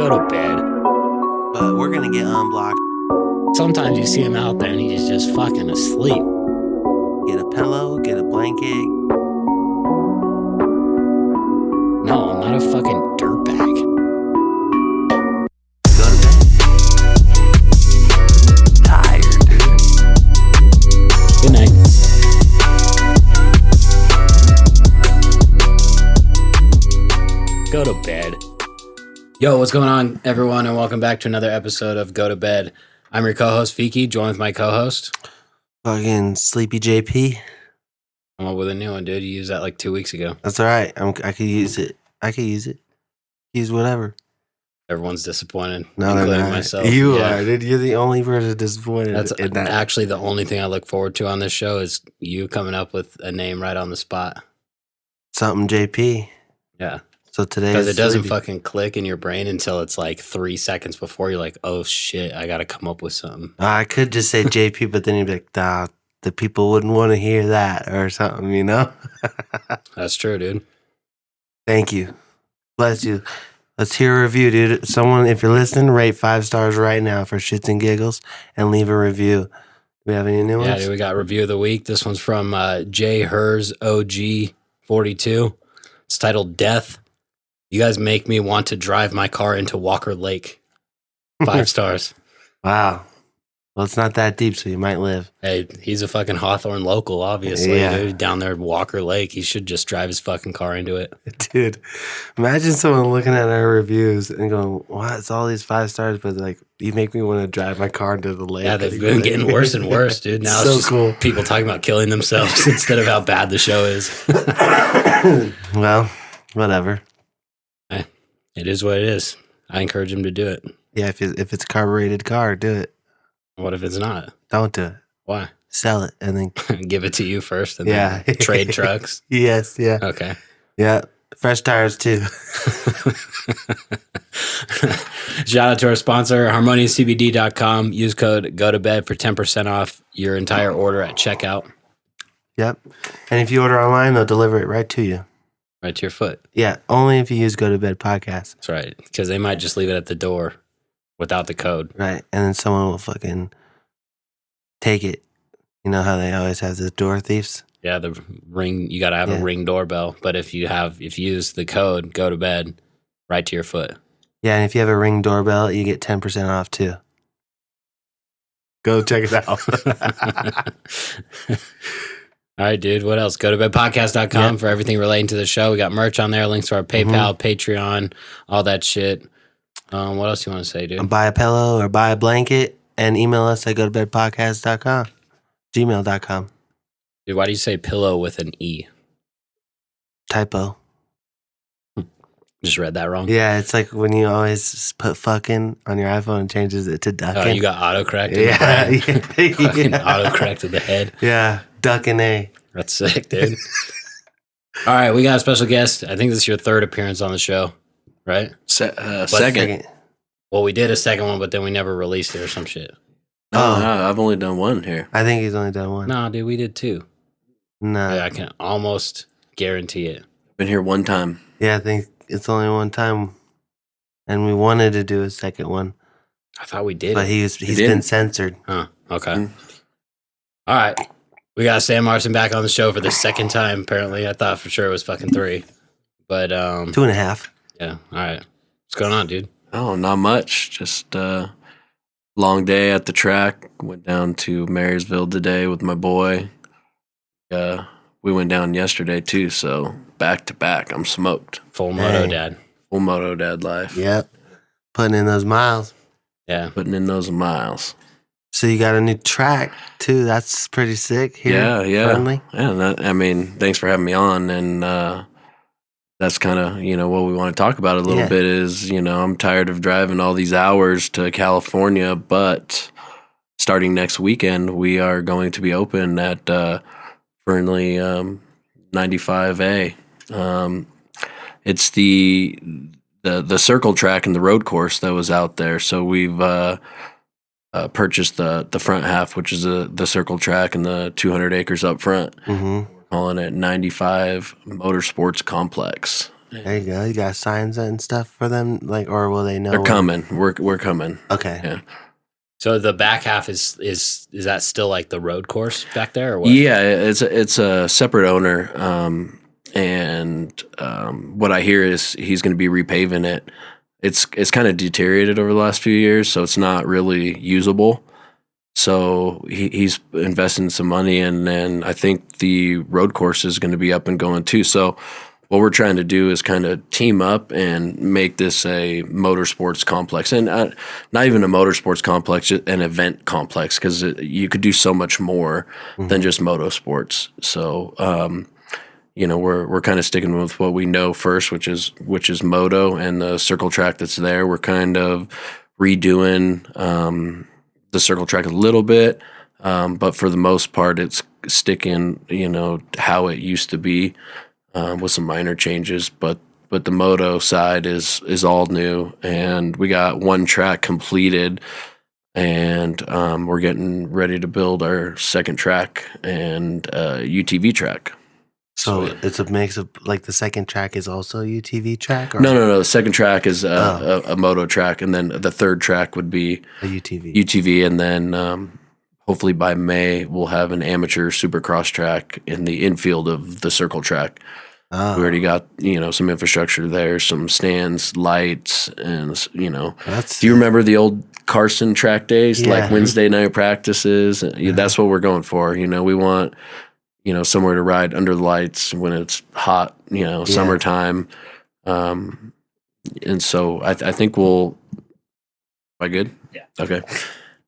Go to bed. But we're going to get unblocked. Sometimes you see him out there and he's just fucking asleep. Get a pillow, get a blanket. No, I'm not a fucking dirtbag. Go to bed. Tired, dude. Good night. Go to bed. Yo, what's going on, everyone, and welcome back to another episode of Go to Bed. I'm your co-host, Fiki, joined with my co-host. Fucking sleepy JP. I'm up with a new one, dude. You used that like 2 weeks ago. That's all right. I could use it. Use whatever. Everyone's disappointed, No, including myself. You are, dude. You're the only person disappointed. That's in that. actually the only thing I look forward to on this show is you coming up with a name right on the spot. Something JP. Yeah. So today, because it doesn't fucking click in your brain until it's like 3 seconds before you're like, oh shit, I got to come up with something. I could just say JP, but then you'd be like, nah, the people wouldn't want to hear that or something, you know? That's true, dude. Thank you. Bless you. Let's hear a review, dude. Someone, if you're listening, rate 5 stars right now for shits and giggles and leave a review. Do we have any new ones? Yeah, dude, we got review of the week. This one's from J Hers OG 42. It's titled Death. You guys make me want to drive my car into Walker Lake. 5 stars. Wow. Well, it's not that deep, so you might live. Hey, he's a fucking Hawthorne local, obviously. Yeah. Dude, down there at Walker Lake. He should just drive his fucking car into it. Dude, imagine someone looking at our reviews and going, wow, it's all these 5 stars, but like, you make me want to drive my car into the lake. Yeah, they've been getting worse and worse, dude. Now so it's just cool. People talking about killing themselves instead of how bad the show is. Well, whatever. It is what it is. I encourage him to do it. Yeah, if it's a carbureted car, do it. What if it's not? Don't do it. Why? Sell it and then Give it to you first and yeah. then trade trucks? Yes, yeah. Okay. Yeah. Fresh tires too. Shout out to our sponsor, HarmoniaCBD.com. Use code GOTOBED for 10% off your entire order at checkout. Yep. And if you order online, they'll deliver it right to you. Right to your foot. Yeah, only if you use Go to Bed Podcast. That's right. Because they might just leave it at the door without the code. Right. And then someone will fucking take it. You know how they always have the door thieves? Yeah, the ring, you got to have a ring doorbell. But if you use the code, Go to Bed, right to your foot. Yeah, and if you have a ring doorbell, you get 10% off too. Go check it out. All right, dude. What else? Go to bedpodcast.com for everything relating to the show. We got merch on there, links to our PayPal, Patreon, all that shit. What else do you want to say, dude? Buy a pillow or buy a blanket and email us at gotobedpodcast.com, gmail.com. Dude, why do you say pillow with an E? Typo. Just read that wrong? Yeah, it's like when you always put fucking on your iPhone and changes it to ducking. Oh, you got autocorrect? Yeah. Fucking autocorrected the head. Yeah, duck and A. That's sick, dude. All right, we got a special guest. I think this is your 3rd appearance on the show, right? Second. Well, we did a second one, but then we never released it or some shit. No, I've only done one here. I think he's only done one. No, dude, we did 2. No. I can almost guarantee it. Been here one time. Yeah, I think it's only one time. And we wanted to do a second one. I thought we did. But he's been censored. Huh, okay. All right. We got Sam Marson back on the show for the 2nd time, apparently. I thought for sure it was fucking 3. But 2.5. Yeah. All right. What's going on, dude? Oh, not much. Just long day at the track. Went down to Marysville today with my boy. We went down yesterday too, so back to back. I'm smoked. Full moto dad. Full moto dad life. Yep. Putting in those miles. Yeah. Putting in those miles. So you got a new track too. That's pretty sick here. Yeah. Fernley. Yeah, thanks for having me on. And that's kind of, what we want to talk about a little bit is, I'm tired of driving all these hours to California, but starting next weekend, we are going to be open at Fernley 95A. It's the circle track and the road course that was out there. So we've purchased the front half, which is the circle track and the 200 acres up front. Mm-hmm. We're calling it 95 Motorsports Complex. There you go. You got signs and stuff for them, like, or will they know? They're coming. We're coming. Okay. Yeah. So the back half is that still like the road course back there, or what? Yeah, it's a separate owner, and what I hear is he's going to be repaving it. It's kind of deteriorated over the last few years, so it's not really usable. So he's investing some money, and then I think the road course is going to be up and going too. So what we're trying to do is kind of team up and make this a motorsports complex, and not even a motorsports complex, just an event complex, because you could do so much more than just motorsports. So we're kind of sticking with what we know first, which is moto and the circle track that's there. We're kind of redoing the circle track a little bit, but for the most part, it's sticking how it used to be. With some minor changes, but the moto side is all new, and we got one track completed, and we're getting ready to build our second track and UTV track. So it's a mix of, like, the second track is also a UTV track? Or? No. The second track is a moto track, and then the third track would be a UTV. UTV, and then hopefully by May we'll have an amateur supercross track in the infield of the circle track. Oh. We already got, some infrastructure there, some stands, lights, and, do you remember the old Carson track days, like Wednesday night practices? That's what we're going for. We want, somewhere to ride under the lights when it's hot, summertime. And so I think we'll, am I good? Yeah. Okay.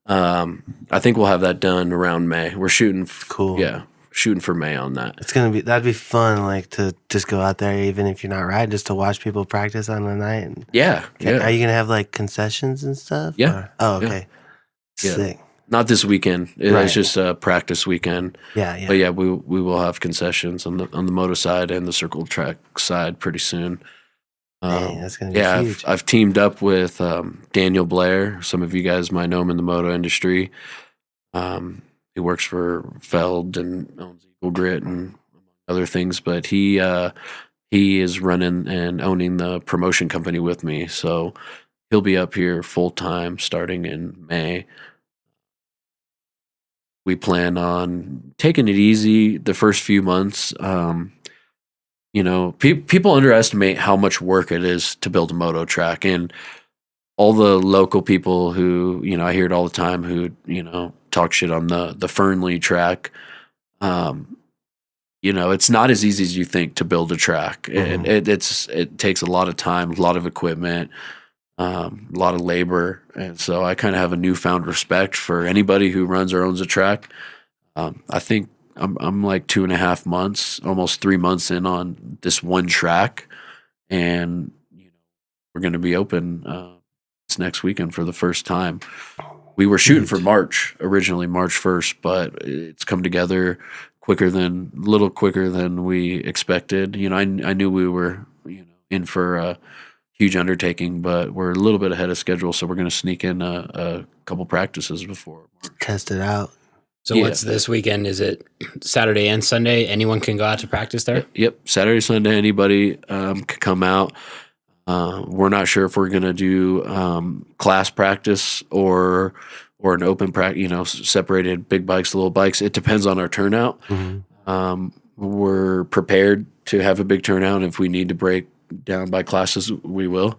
I think we'll have that done around May. We're shooting. Cool. Yeah. Shooting for May on that. That'd be fun, like, to just go out there, even if you're not riding, just to watch people practice on the night. And yeah. Are you gonna have, like, concessions and stuff? Yeah. Or? Oh, okay. Yeah. Sick. Not this weekend. It's Right. just a practice weekend. Yeah. But yeah, we will have concessions on the moto side and the circle track side pretty soon. Dang, that's gonna be huge. I've teamed up with Daniel Blair. Some of you guys might know him in the moto industry. He works for Feld and owns Eagle Grit and other things, but he is running and owning the promotion company with me. So he'll be up here full time starting in May. We plan on taking it easy the first few months. People underestimate how much work it is to build a moto track, and all the local people who, I hear it all the time, who, talk shit on the Fernley track. It's not as easy as you think to build a track. Mhm. It takes a lot of time, a lot of equipment, a lot of labor. And so I kind of have a newfound respect for anybody who runs or owns a track. I think I'm like 2.5 months, almost 3 months in on this one track, and we're going to be open this next weekend for the first time. We were shooting for originally March 1st, but it's come together a little quicker than we expected. I knew we were in for a huge undertaking, but we're a little bit ahead of schedule, so we're going to sneak in a couple practices before Test it out. So what's this weekend? Is it Saturday and Sunday? Anyone can go out to practice there? Yep. Saturday, Sunday, anybody could come out. We're not sure if we're going to do class practice or an open practice, separated big bikes, little bikes. It depends on our turnout. Mm-hmm. We're prepared to have a big turnout. If we need to break down by classes, we will.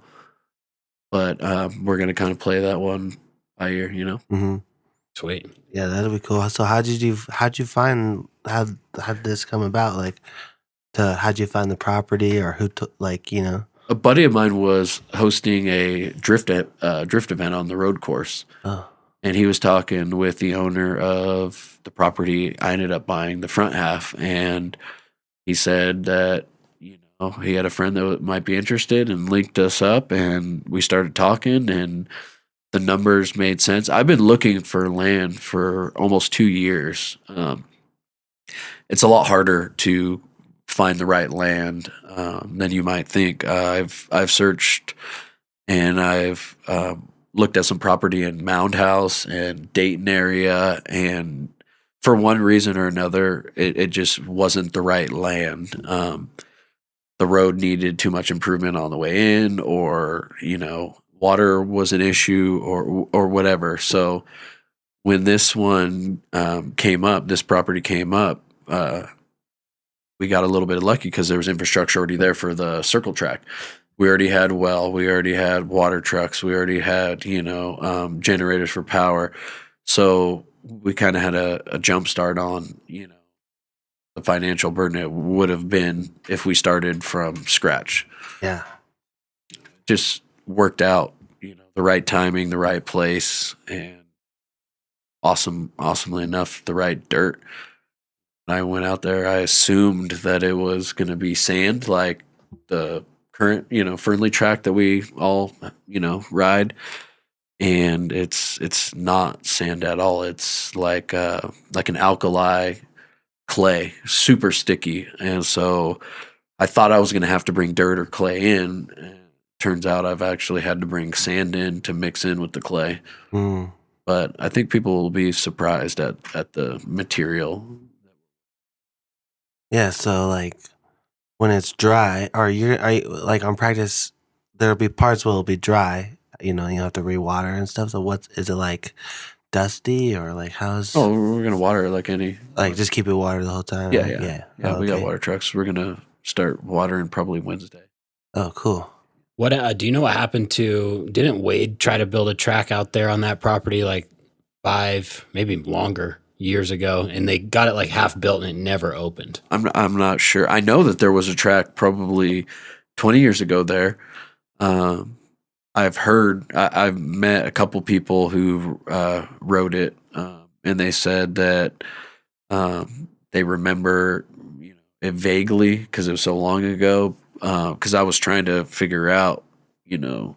But we're going to kind of play that one by ear, Mm-hmm. Sweet. Yeah, that'll be cool. So how'd you find how'd this come about? Like, how'd you find the property, or who took, A buddy of mine was hosting a drift event on the road course. Oh. And he was talking with the owner of the property. I ended up buying the front half, and he said that he had a friend that might be interested, and linked us up, and we started talking, and the numbers made sense. I've been looking for land for almost 2 years. It's a lot harder to find the right land than you might think. I've searched, and I've looked at some property in Mound House and Dayton area, and for one reason or another, it just wasn't the right land. the road needed too much improvement on the way in, or water was an issue, or whatever. So when this one came up, this property came up, we got a little bit lucky because there was infrastructure already there for the circle track. We already had well, we already had water trucks, we already had generators for power. So we kind of had a jump start on the financial burden it would have been if we started from scratch. Yeah. Just worked out, the right timing, the right place, and awesomely enough, the right dirt. When I went out there, I assumed that it was going to be sand, like the current, Fernley track that we all, ride. And it's not sand at all. It's like an alkali clay, super sticky. And so I thought I was going to have to bring dirt or clay in. And turns out I've actually had to bring sand in to mix in with the clay. Mm. But I think people will be surprised at the material. Yeah. So like when it's dry, are you like on practice? There'll be parts where it'll be dry. You have to rewater and stuff. So is it like dusty or like how's? Oh, we're gonna water it like any. Like just keep it watered the whole time. Yeah. Oh, We got okay. water trucks. We're gonna start watering probably Wednesday. Oh, cool. What do you know what happened to? Didn't Wade try to build a track out there on that property like 5, maybe longer years ago, and they got it like half built and it never opened? I'm not sure. I know that there was a track probably 20 years ago there. I've met a couple people who rode it, and they said that they remember it vaguely because it was so long ago. Because I was trying to figure out, who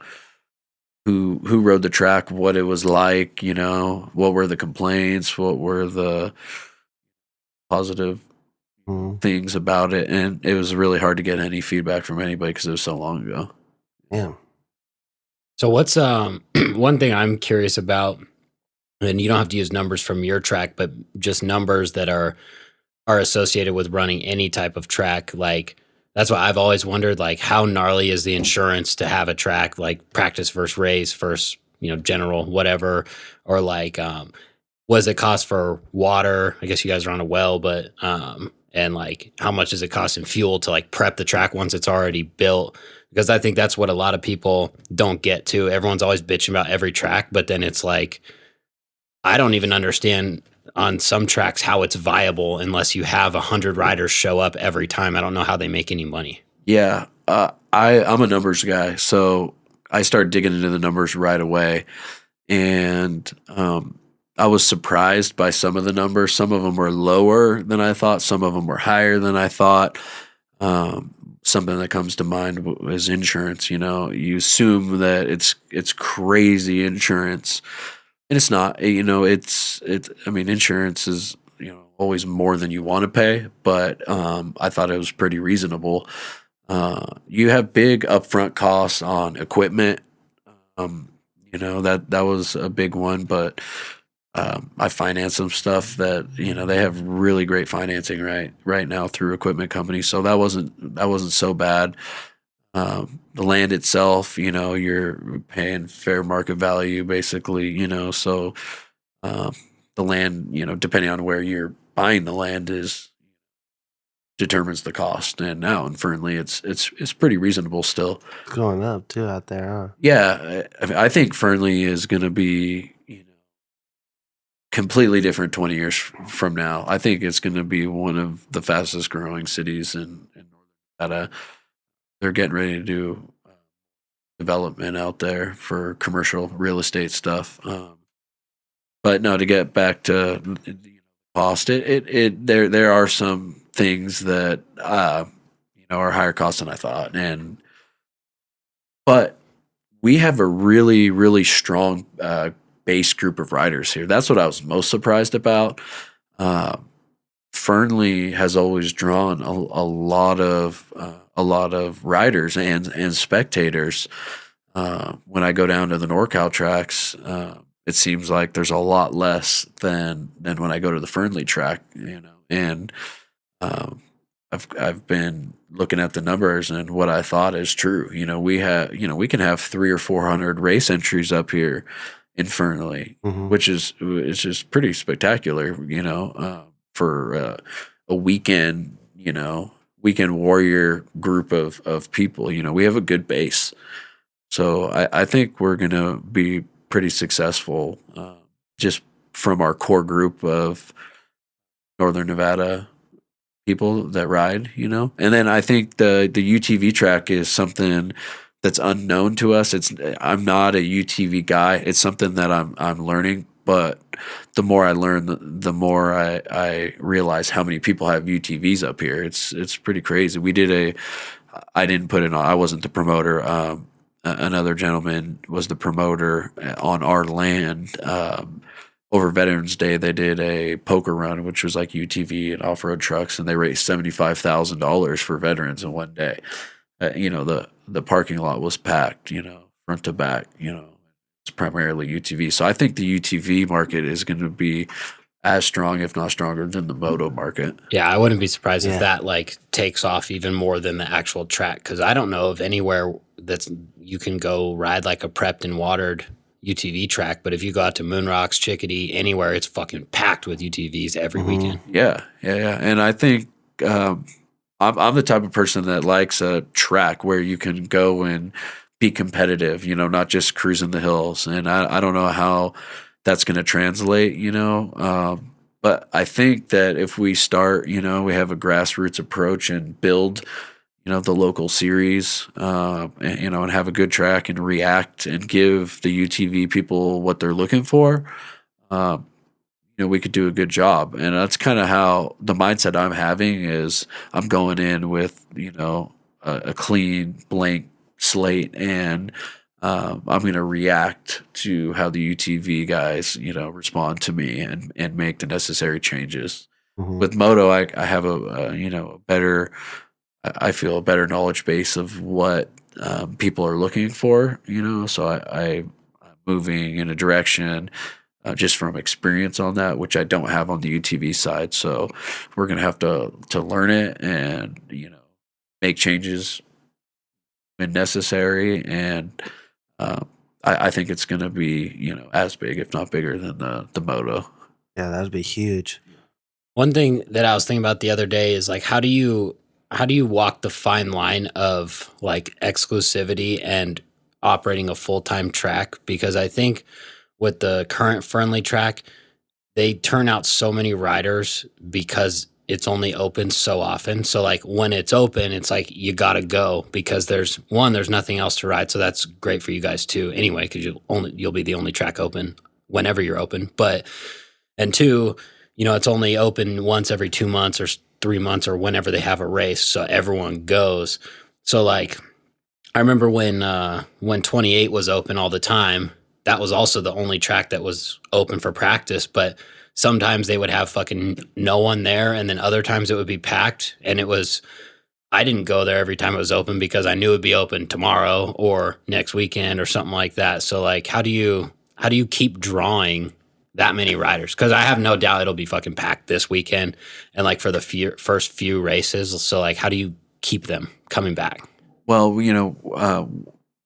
rode the track, what it was like, what were the complaints, what were the positive things about it, and it was really hard to get any feedback from anybody because it was so long ago. Yeah. So what's one thing I'm curious about, and you don't have to use numbers from your track, but just numbers that are associated with running any type of track. Like that's what I've always wondered, like how gnarly is the insurance to have a track like practice versus race versus, general, whatever, or like what does it cost for water? I guess you guys are on a well, but and like how much does it cost in fuel to like prep the track once it's already built? Because I think that's what a lot of people don't get to. Everyone's always bitching about every track, but then it's like, I don't even understand on some tracks how it's viable unless you have 100 riders show up every time. I don't know how they make any money. Yeah, I'm a numbers guy, so I started digging into the numbers right away, and I was surprised by some of the numbers. Some of them were lower than I thought. Some of them were higher than I thought. Something that comes to mind is insurance. You assume that it's crazy insurance, and it's not. I mean, insurance is always more than you want to pay, but I thought it was pretty reasonable. You have big upfront costs on equipment. That was a big one, but I finance some stuff that they have really great financing right now through equipment companies, so that wasn't so bad. The land itself, you're paying fair market value basically, so the land, depending on where you're buying the land determines the cost. And now in Fernley, it's pretty reasonable still. It's going up too out there, huh? Yeah, I think Fernley is going to be completely different 20 years from now. I think it's going to be one of the fastest growing cities in Northern Nevada. They're getting ready to do development out there for commercial real estate stuff. But no, to get back to cost, there are some things that are higher cost than I thought, but we have a really, really strong base group of riders here. That's what I was most surprised about. Fernley has always drawn a lot of riders and spectators. When I go down to the NorCal tracks, it seems like there's a lot less than when I go to the Fernley track, and I've been looking at the numbers, and what I thought is true. We can have 300 or 400 race entries up here in Fernley, which is just pretty spectacular. For a weekend, weekend warrior group of people. We have a good base, so I think we're gonna be pretty successful, just from our core group of Northern Nevada people that ride, and then I think the UTV track is something that's unknown to us. I'm not a UTV guy. It's something that I'm learning, but the more I learn, the more I realize how many people have UTVs up here. It's pretty crazy. I didn't put it on. I wasn't the promoter. Another gentleman was the promoter on our land. Over Veterans Day, they did a poker run, which was like UTV and off-road trucks, and they raised $75,000 for veterans in one day. The parking lot was packed, front to back. It's primarily UTV. So I think the UTV market is going to be as strong, if not stronger, than the moto market. Yeah, I wouldn't be surprised if that takes off even more than the actual track, because I don't know of anywhere that's you can go ride like a prepped and watered UTV track, but if you go out to Moon Rocks, Chickadee, anywhere, it's fucking packed with UTVs every weekend. Yeah. And I think I'm the type of person that likes a track where you can go and be competitive, not just cruising the hills. And I don't know how that's going to translate, but I think that if we start, we have a grassroots approach and build the local series, and have a good track and react and give the UTV people what they're looking for, we could do a good job. And that's kind of how the mindset I'm having is I'm going in with, a clean blank slate, and I'm going to react to how the UTV guys, respond to me and make the necessary changes. With moto, I have I feel a better knowledge base of what people are looking for, so I'm moving in a direction just from experience on that, which I don't have on the UTV side. So we're going to have to learn it and, make changes when necessary. And I think it's going to be, as big, if not bigger than the moto. Yeah, that would be huge. One thing that I was thinking about the other day is like, how do you walk the fine line of like exclusivity and operating a full-time track? Because I think with the current Fernley track, they turn out so many riders because it's only open so often. So like when it's open, it's like you gotta go because there's nothing else to ride. So that's great for you guys too. Anyway, because you'll be the only track open whenever you're open. And two, it's only open once every 2 months or 3 months or whenever they have a race, so everyone goes. So like I remember when 28 was open all the time, that was also the only track that was open for practice, but sometimes they would have fucking no one there, and then other times it would be packed, and I didn't go there every time it was open because I knew it would be open tomorrow or next weekend or something like that. So like how do you keep drawing that many riders? Because I have no doubt it'll be fucking packed this weekend and like for the first few races. So like how do you keep them coming back? Well,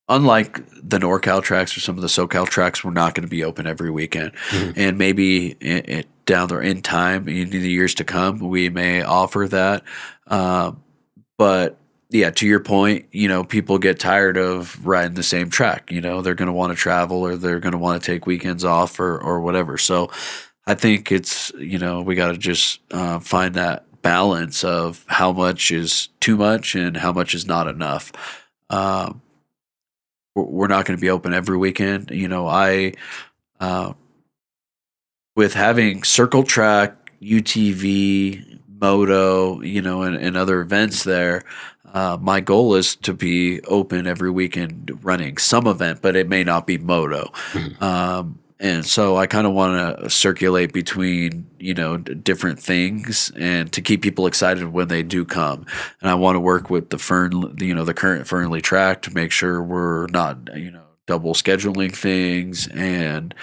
unlike the NorCal tracks or some of the SoCal tracks, we're not going to be open every weekend. And maybe down there in time, in the years to come, we may offer that. But yeah, to your point, people get tired of riding the same track. They're going to want to travel, or they're going to want to take weekends off or whatever. So I think it's, we got to just find that balance of how much is too much and how much is not enough. We're not going to be open every weekend. With having circle track, UTV, moto, and other events there, my goal is to be open every weekend running some event, but it may not be moto. And so I kind of want to circulate between, different things and to keep people excited when they do come. And I want to work with the the current Fernley track to make sure we're not, double scheduling things. And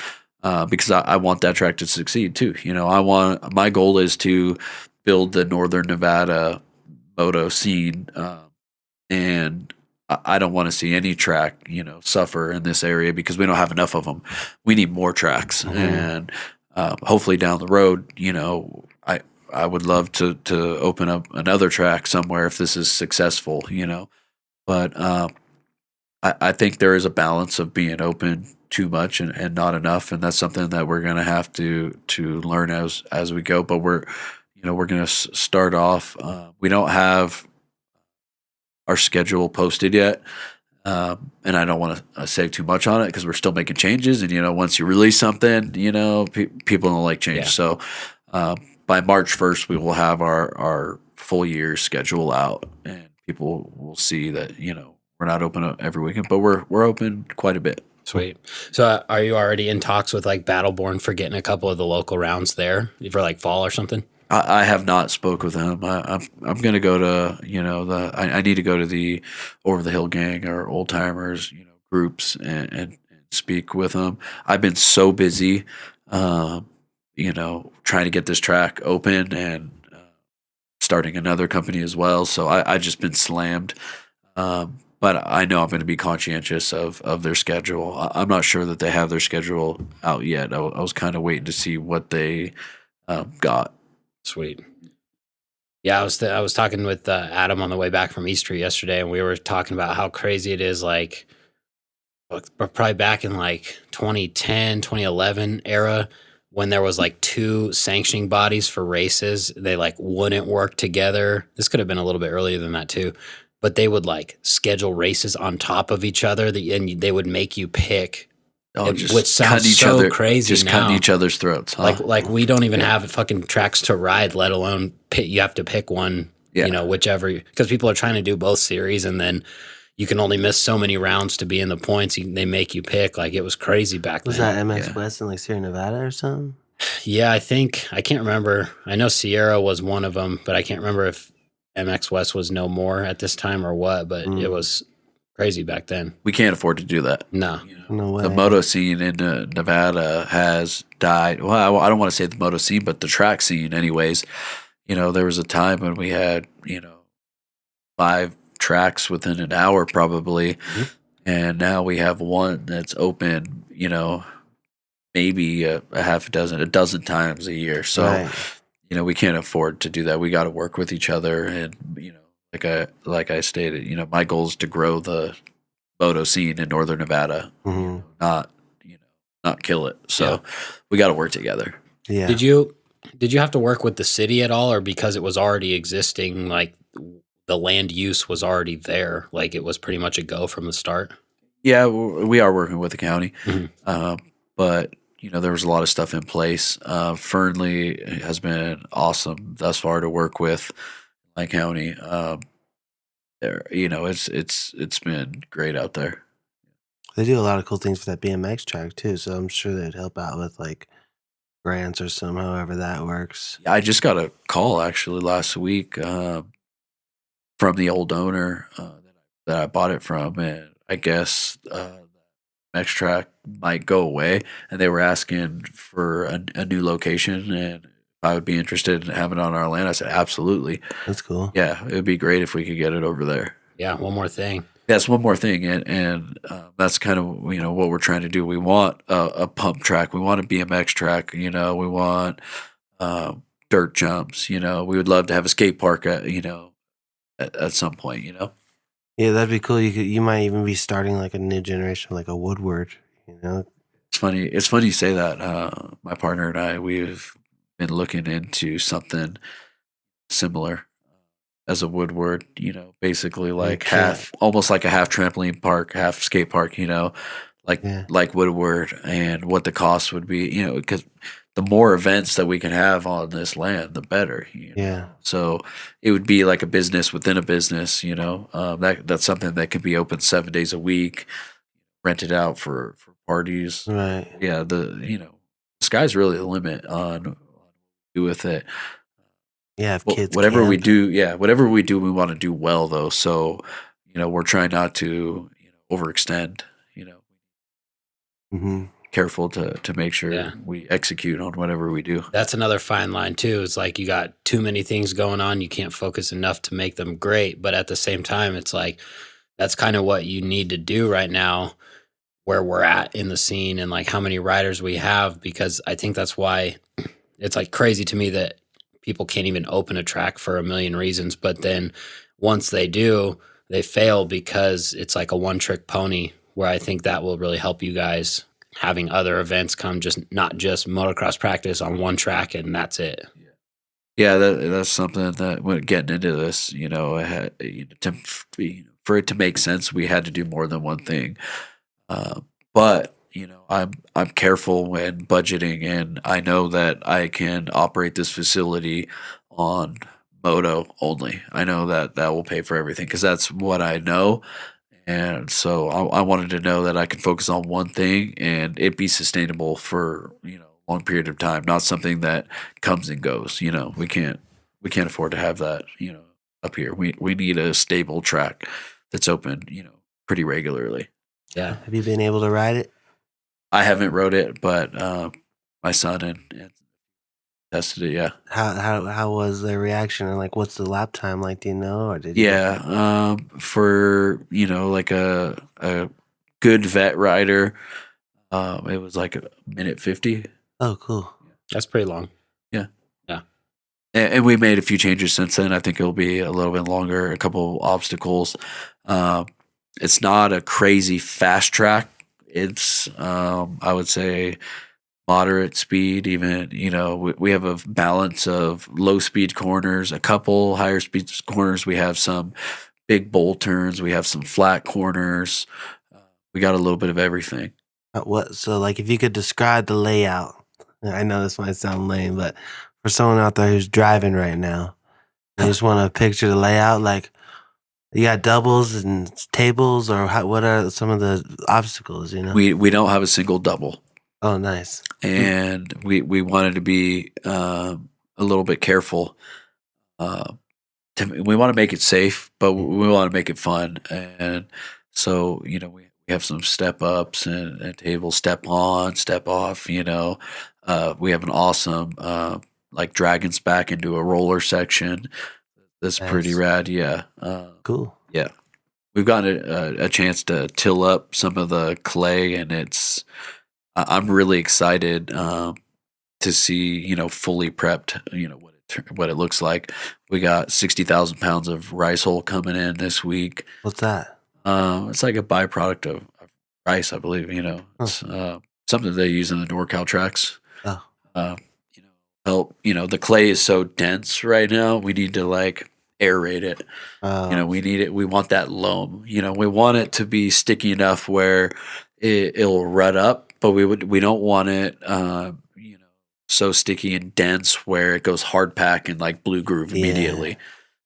because I want that track to succeed too. My goal is to build the Northern Nevada moto scene, and I don't want to see any track, suffer in this area because we don't have enough of them. We need more tracks, and hopefully down the road, I would love to open up another track somewhere if this is successful, But I think there is a balance of being open too much and not enough, and that's something that we're going to have to learn as we go. But we're going to start off. We don't have our schedule posted yet, and I don't want to say too much on it because we're still making changes. And once you release something, people don't like change. Yeah. So by March 1st, we will have our full year schedule out, and people will see that we're not open every weekend, but we're open quite a bit. Sweet. So are you already in talks with like Battleborn for getting a couple of the local rounds there for like fall or something? I have not spoke with him. I'm going to go to I need to go to the Over the Hill Gang or Old Timers groups and speak with them. I've been so busy, trying to get this track open and starting another company as well. So I just been slammed. But I know I'm going to be conscientious of their schedule. I'm not sure that they have their schedule out yet. I was kind of waiting to see what they got. Sweet. Yeah, I was talking with Adam on the way back from Easter yesterday, and we were talking about how crazy it is. Like, probably back in like 2010, 2011 era, when there was like two sanctioning bodies for races, they like wouldn't work together. This could have been a little bit earlier than that too. But they would like schedule races on top of each other, and they would make you pick, which sounds so crazy. Just now. cutting each other's throats. Huh? Like we don't even have fucking tracks to ride, let alone you have to pick one. Whichever, because people are trying to do both series, and then you can only miss so many rounds to be in the points. They make you pick. Like it was crazy back then. Was that MX West in like Sierra Nevada or something? Yeah, I can't remember. I know Sierra was one of them, but I can't remember if MX West was no more at this time or what, but it was crazy back then. We can't afford to do that. No. No way. The moto scene in Nevada has died. Well, I don't want to say the moto scene, but the track scene anyways. There was a time when we had, 5 tracks within an hour probably, and now we have one that's open, maybe a dozen times a year. So Right. We can't afford to do that. We got to work with each other, and like I stated, my goal is to grow the moto scene in Northern Nevada, not kill it. So we got to work together. Yeah. Did you have to work with the city at all, or because it was already existing, like the land use was already there, like it was pretty much a go from the start? Yeah, we are working with the county, but there was a lot of stuff in place. Fernley has been awesome thus far to work with, my county. It's been great out there. They do a lot of cool things for that BMX track too, so I'm sure they'd help out with like grants or some, however that works. I just got a call actually last week from the old owner that I bought it from, and I guess next track might go away, and they were asking for a new location, and if I would be interested in having it on our land. I said absolutely. That's cool. Yeah, it would be great if we could get it over there. Yeah, one more thing. That's one more thing, and that's kind of what we're trying to do. We want a pump track, we want a BMX track, we want dirt jumps. We would love to have a skate park at some point. Yeah, that'd be cool. You might even be starting like a new generation, like a Woodward. It's funny. It's funny you say that. My partner and I, we've been looking into something similar as a Woodward. Basically like almost like a half trampoline park, half skate park. Like Woodward, and what the cost would be. Because the more events that we can have on this land, the better. Yeah. So it would be like a business within a business. That's something that can be open 7 days a week, rented out for parties. Right. Yeah. The sky's really the limit on what we do with it. Yeah. If kids, whatever we do, we want to do well though. So we're trying not to overextend. careful to make sure Yeah. we execute on whatever we do. That's another fine line too. It's like you got too many things going on. You can't focus enough to make them great. But at the same time, it's like that's kind of what you need to do right now where we're at in the scene and like how many riders we have, because I think that's why it's like crazy to me that people can't even open a track for a million reasons. But then once they do, they fail because it's like a one-trick pony, where I think that will really help you guys having other events come, just not just motocross practice on one track and that's it. Yeah, that's something that when getting into this, I had, for it to make sense, we had to do more than one thing. But I'm careful when budgeting, and I know that I can operate this facility on moto only. I know that will pay for everything because that's what I know. And so I wanted to know that I can focus on one thing and it be sustainable for, a long period of time, not something that comes and goes. We can't afford to have that, up here. We need a stable track that's open, pretty regularly. Yeah. Have you been able to ride it? I haven't rode it, but my son and tested it. Yeah. How was their reaction, and like what's the lap time like? Do you know, or did you? Yeah, for like a good vet rider, it was like a minute 50. Oh, cool. That's pretty long. Yeah. Yeah. And we made a few changes since then. I think it'll be a little bit longer. A couple obstacles. It's not a crazy fast track. It's I would say moderate speed. Even we have a balance of low speed corners, a couple higher speed corners. We have some big bowl turns. We have some flat corners. We got a little bit of everything. So like if you could describe the layout, I know this might sound lame, but for someone out there who's driving right now, I just want to picture the layout. Like you got doubles and tables, or what are some of the obstacles? We don't have a single double. Oh, nice. And we wanted to be a little bit careful. We want to make it safe, but we want to make it fun. And so, we have some step ups and tables, step on, step off. We have an awesome like dragons back into a roller section. That's Nice. pretty rad. Yeah. Cool. Yeah. We've gotten a chance to till up some of the clay, and I'm really excited to see, fully prepped, what it looks like. We got 60,000 pounds of rice hull coming in this week. What's that? It's like a byproduct of rice, I believe. It's something they use in the NorCal tracks. Oh. Help. The clay is so dense right now. We need to like aerate it. We need it. We want that loam. We want it to be sticky enough where it'll rut up, but we don't want it so sticky and dense where it goes hard pack and like blue groove immediately. Yeah.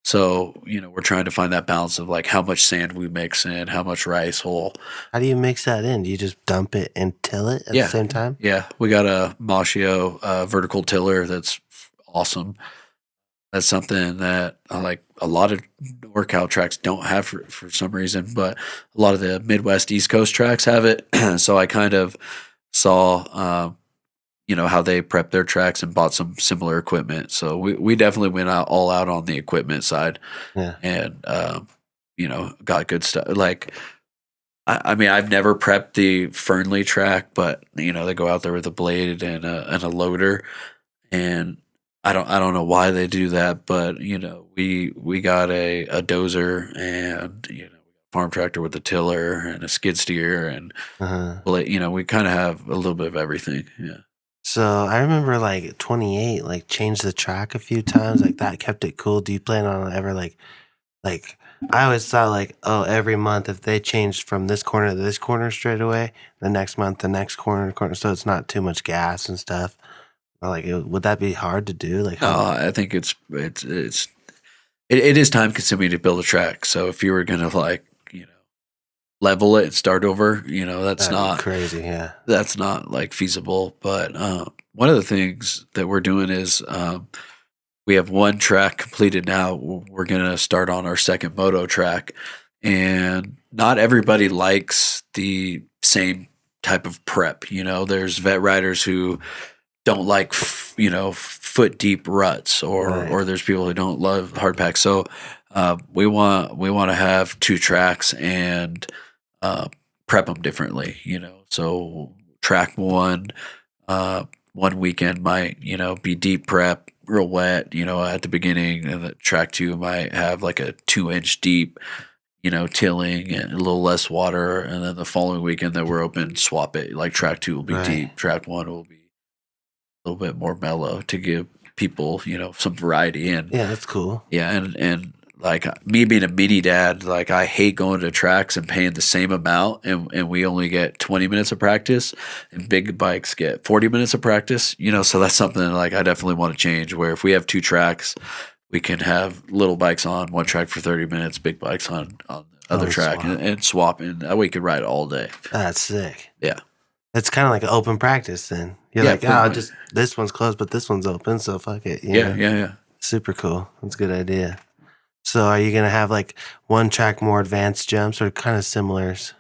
So we're trying to find that balance of like how much sand we mix in, how much rice hull. How do you mix that in? Do you just dump it and till it at the same time? Yeah, we got a Moschio vertical tiller that's awesome. That's something that like a lot of NorCal tracks don't have for some reason, but a lot of the Midwest East Coast tracks have it. So I kind of saw, how they prep their tracks and bought some similar equipment. So we definitely went all out on the equipment side. Yeah. And, got good stuff. Like, I mean, I've never prepped the Fernley track, but they go out there with a blade and a loader, and I don't know why they do that, but we got a dozer and farm tractor with a tiller and a skid steer and we kind of have a little bit of everything. Yeah. So I remember like 28 like changed the track a few times, like that kept it cool. Do you plan on ever like I always thought like, oh, every month if they changed from this corner to this corner straight away, the next month the next corner, so it's not too much gas and stuff. Like, would that be hard to do? Like, no, I think it is time consuming to build a track. So if you were gonna like level it and start over, that's not crazy. Yeah, that's not like feasible. But one of the things that we're doing is we have one track completed now. We're gonna start on our second moto track, and not everybody likes the same type of prep. You know, there's vet riders who don't like, foot deep ruts, or there's people who don't love hard packs. So we want to have 2 tracks and prep them differently. You know, so track 1 one weekend might be deep prep, real wet, at the beginning, and the track 2 might have like a 2-inch deep, tilling and a little less water, and then the following weekend that we're open, swap it. Like track 2 will be deep, track 1 will be a little bit more mellow to give people, some variety. And yeah, that's cool. Yeah, and like me being a mini dad, like I hate going to tracks and paying the same amount, and we only get 20 minutes of practice, and big bikes get 40 minutes of practice. So that's something like I definitely want to change. Where if we have 2 tracks, we can have little bikes on one track for 30 minutes, big bikes on the other track, and swap, and that way you could ride all day. That's sick. Yeah. It's kind of like an open practice then. You're like, just this one's closed, but this one's open, so fuck it. Yeah. Super cool. That's a good idea. So are you going to have like one track more advanced jumps or kind of similars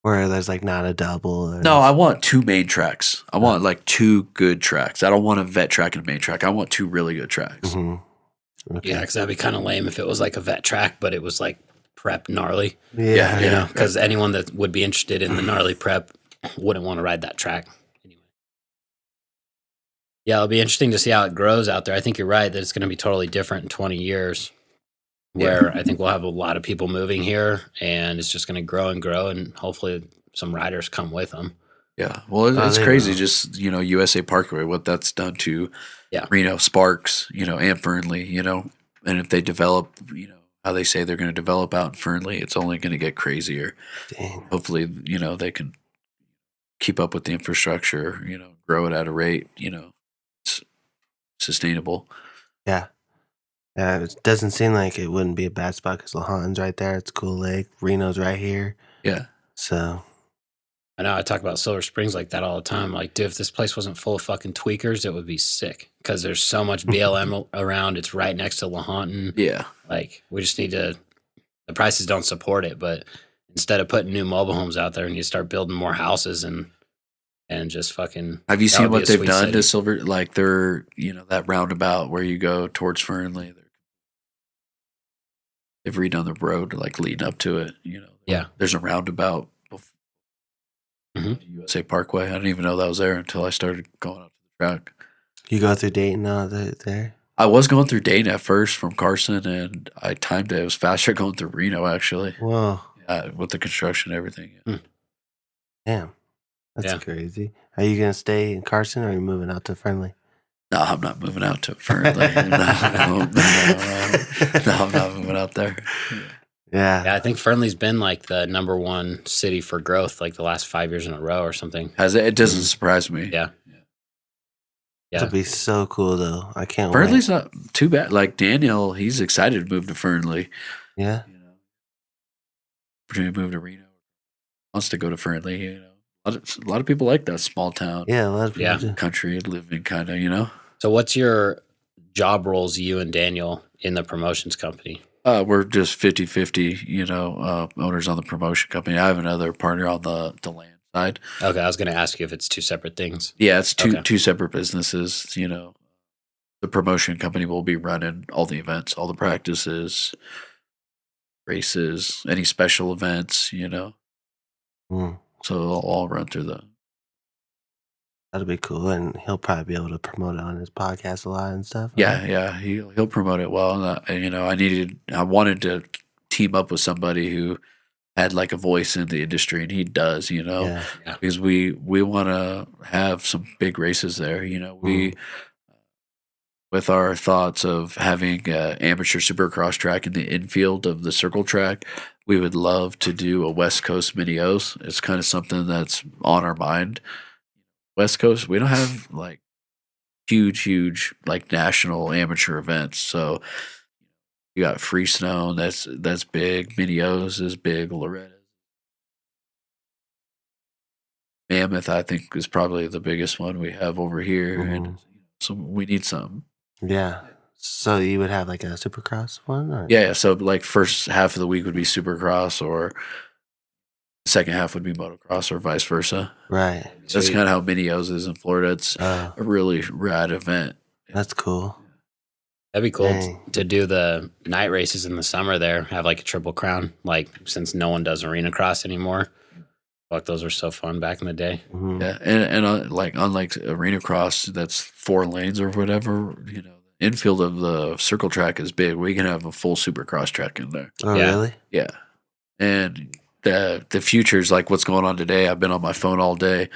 where there's like not a double? No, I want 2 main tracks. I want like 2 good tracks. I don't want a vet track and a main track. I want 2 really good tracks. Mm-hmm. Okay. Yeah, because that'd be kind of lame if it was like a vet track, but it was like prep gnarly. Yeah. Because anyone that would be interested in the gnarly prep wouldn't want to ride that track anyway. Yeah, it'll be interesting to see how it grows out there. I think you're right that it's going to be totally different in 20 years. Where I think we'll have a lot of people moving here, and it's just going to grow and grow, and hopefully some riders come with them. Yeah, well, it's crazy. Just USA Parkway, what that's done to Reno, Sparks, and Fernley, and if they develop, how they say they're going to develop out in Fernley, it's only going to get crazier. Dang. Hopefully, they can keep up with the infrastructure, grow it at a rate, it's sustainable. Yeah. Yeah, it doesn't seem like it wouldn't be a bad spot because Lahon's right there. It's a cool lake. Reno's right here. Yeah. So. I know I talk about Silver Springs like that all the time. Like, dude, if this place wasn't full of fucking tweakers, it would be sick because there's so much BLM around. It's right next to Lahontan. Yeah. Like, we just need to, the prices don't support it, but instead of putting new mobile homes out there and you start building more houses and just fucking. Have you seen what they've done to Silver? Like, they're, that roundabout where you go towards Fernley. They've redone the road, like leading up to it. Yeah. There's a roundabout. USA Parkway. I didn't even know that was there until I started going out to the track. You go through Dayton there? I was going through Dayton at first from Carson, and I timed it. It was faster going through Reno, actually. Whoa. Yeah, with the construction and everything. Yeah. Damn. That's crazy. Are you going to stay in Carson or are you moving out to Fernley? No, I'm not moving out to Fernley. No, I'm not moving out there. Yeah. Yeah, I think Fernley's been like the #1 city for growth like the last 5 years in a row or something. Has it? It doesn't surprise me. Yeah. It'll be so cool though. I can't wait. Fernley's not too bad. Like Daniel, he's excited to move to Fernley. Yeah. Opportunity to move to Reno. Wants to go to Fernley, A lot of people like that small town. Yeah, a lot of people do. Country living kind of, So what's your job roles, you and Daniel, in the promotions company? We're just 50-50, owners on the promotion company. I have another partner on the land side. Okay, I was going to ask you if it's 2 separate things. Yeah, it's two separate businesses. The promotion company will be running all the events, all the practices, races, any special events, So it'll all run through the. That'll be cool, and he'll probably be able to promote it on his podcast a lot and stuff. Yeah, he'll promote it well. And I wanted to team up with somebody who had like a voice in the industry, and he does, because we want to have some big races there. We with our thoughts of having an amateur supercross track in the infield of the circle track, we would love to do a West Coast mini O's. It's kind of something that's on our mind. West Coast, we don't have like huge like national amateur events. So you got Freestone, that's big. Mini O's is big. Loretta, Mammoth, I think, is probably the biggest one we have over here, and so we need some. Yeah. So you would have like a supercross one? Or? Yeah. So like first half of the week would be supercross, or Second half would be motocross or vice versa. Right. That's Sweet. kind of how Mini-O's is in Florida. It's Oh, a really rad event. that's cool. That'd be cool Dang. to do the night races in the summer there, have like a triple crown, like since no one does arena cross anymore. Fuck, those were so fun back in the day. Mhm. Yeah, and like unlike arena cross, that's 4 lanes or whatever. You know, the infield of the circle track is big. We can have a full supercross track in there. Oh, Yeah. really? Yeah, and the futures, like what's going on today. I've been on my phone all day,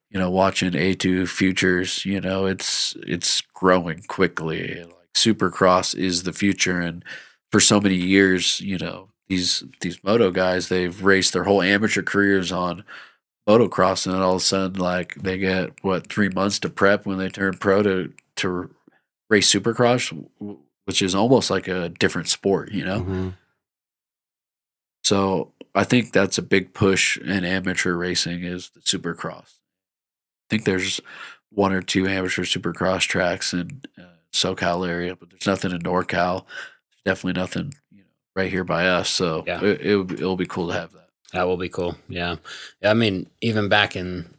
you know, watching A2 futures. You know, it's growing quickly. Like supercross is the future, and for so many years, you know, these moto guys, they've raced their whole amateur careers on motocross, and then all of a sudden, like they get 3 months to prep when they turn pro to race supercross, which is almost like a different sport, you know. Mhm. So I think that's a big push in amateur racing is the supercross. I think there's 1 or 2 amateur supercross tracks in SoCal area, but there's nothing in NorCal. There's definitely nothing, you know, right here by us. So Yeah. it'll be cool to have that. That will be cool. Yeah. I mean, even back in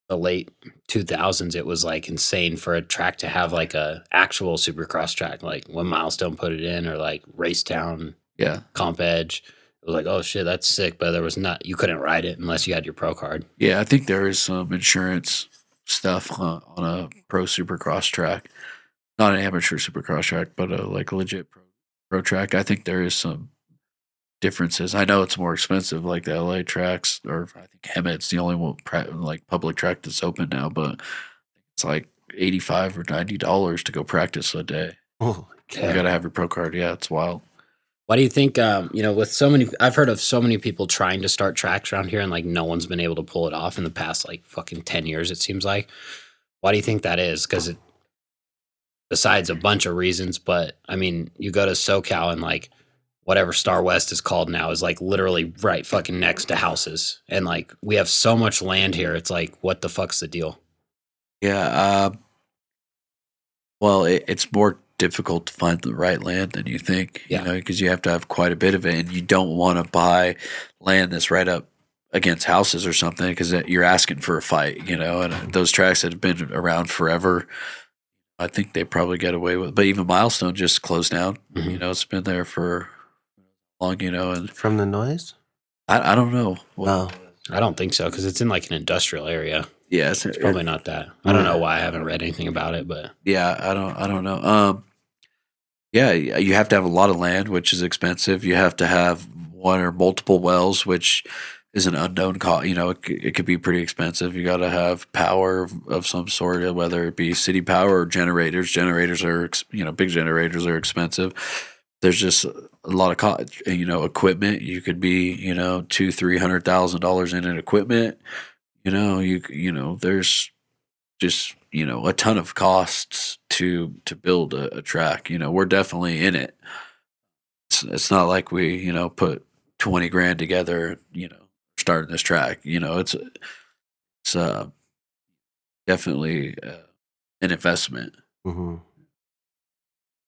the late 2000s, it was like insane for a track to have like a actual supercross track, like when Milestone put it in, or like Racetown, Yeah. Comp Edge. It was like, oh shit, that's sick. But there was not, you couldn't ride it unless you had your pro card. Yeah, I think there is some insurance stuff on a pro supercross track, not an amateur supercross track, but a like legit pro track. I think there is some differences. I know it's more expensive, like the LA tracks, or I think Hemet's the only one like public track that's open now, but it's like $85 or $90 to go practice a day. Oh, You gotta have your pro card. Yeah, it's wild. Why do you think, you know, with so many, I've heard of so many people trying to start tracks around here and like no one's been able to pull it off in the past like fucking 10 years, it seems like. Why do you think that is? Because it, besides a bunch of reasons, but I mean, you go to SoCal and like whatever Star West is called now is like literally right fucking next to houses. And like we have so much land here. It's like, what the fuck's the deal? Yeah. Well, it's more difficult to find the right land than you think, Yeah. you know, because you have to have quite a bit of it, and you don't want to buy land that's right up against houses or something because you're asking for a fight, you know. And those tracks that have been around forever, I think they probably get away with. But even Milestone just closed down. Mhm. You know, it's been there for long, you know, and from the noise? I don't know. Oh. I don't think so because it's in like an industrial area. Yeah, It's probably not that. I don't know why I haven't read anything about it, but Yeah, I don't know. Yeah, you have to have a lot of land, which is expensive. You have to have 1 or multiple wells, which is an unknown cost. You know, it could be pretty expensive. You got to have power of some sort, whether it be city power or generators. Generators are, you know, big generators are expensive. There's just a lot of cost. You know, equipment. You could be, you know, $200,000-$300,000 in an equipment. You know, there's just, you know, a ton of costs to build a track. You know, we're definitely in it. It's not like we, you know, put 20 grand together, you know, starting this track. You know, it's definitely an investment. Mm-hmm.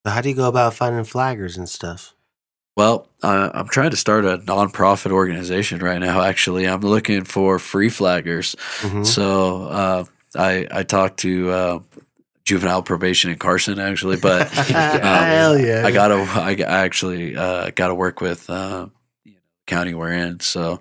So how do you go about finding flaggers and stuff? Well, I'm trying to start a nonprofit organization right now. Actually, I'm looking for free flaggers. Mhm. So I talked to juvenile probation in Carson actually, but Hell yeah. I actually gotta work with county we're in. So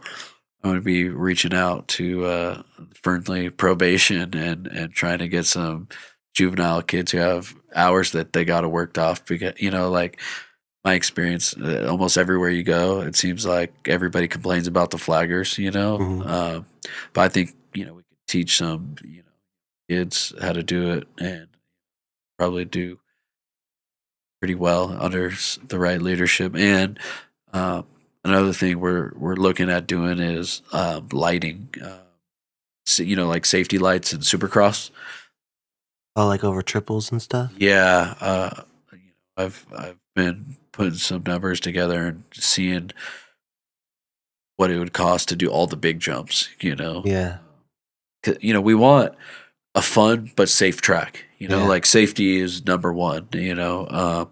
I'm going to be reaching out to Fernley probation and trying to get some juvenile kids who have hours that they got to worked off because, you know, like my experience, almost everywhere you go, it seems like everybody complains about the flaggers, you know. Mhm. But I think, you know, we could teach some, you know, kids how to do it and probably do pretty well under the right leadership. And another thing we're looking at doing is lighting, so, you know, like safety lights and supercross. Oh, like over triples and stuff? Yeah, you know, I've been putting some numbers together and seeing what it would cost to do all the big jumps. You know, Yeah. You know, we want a fun but safe track. You know, Yeah. like safety is number one. You know,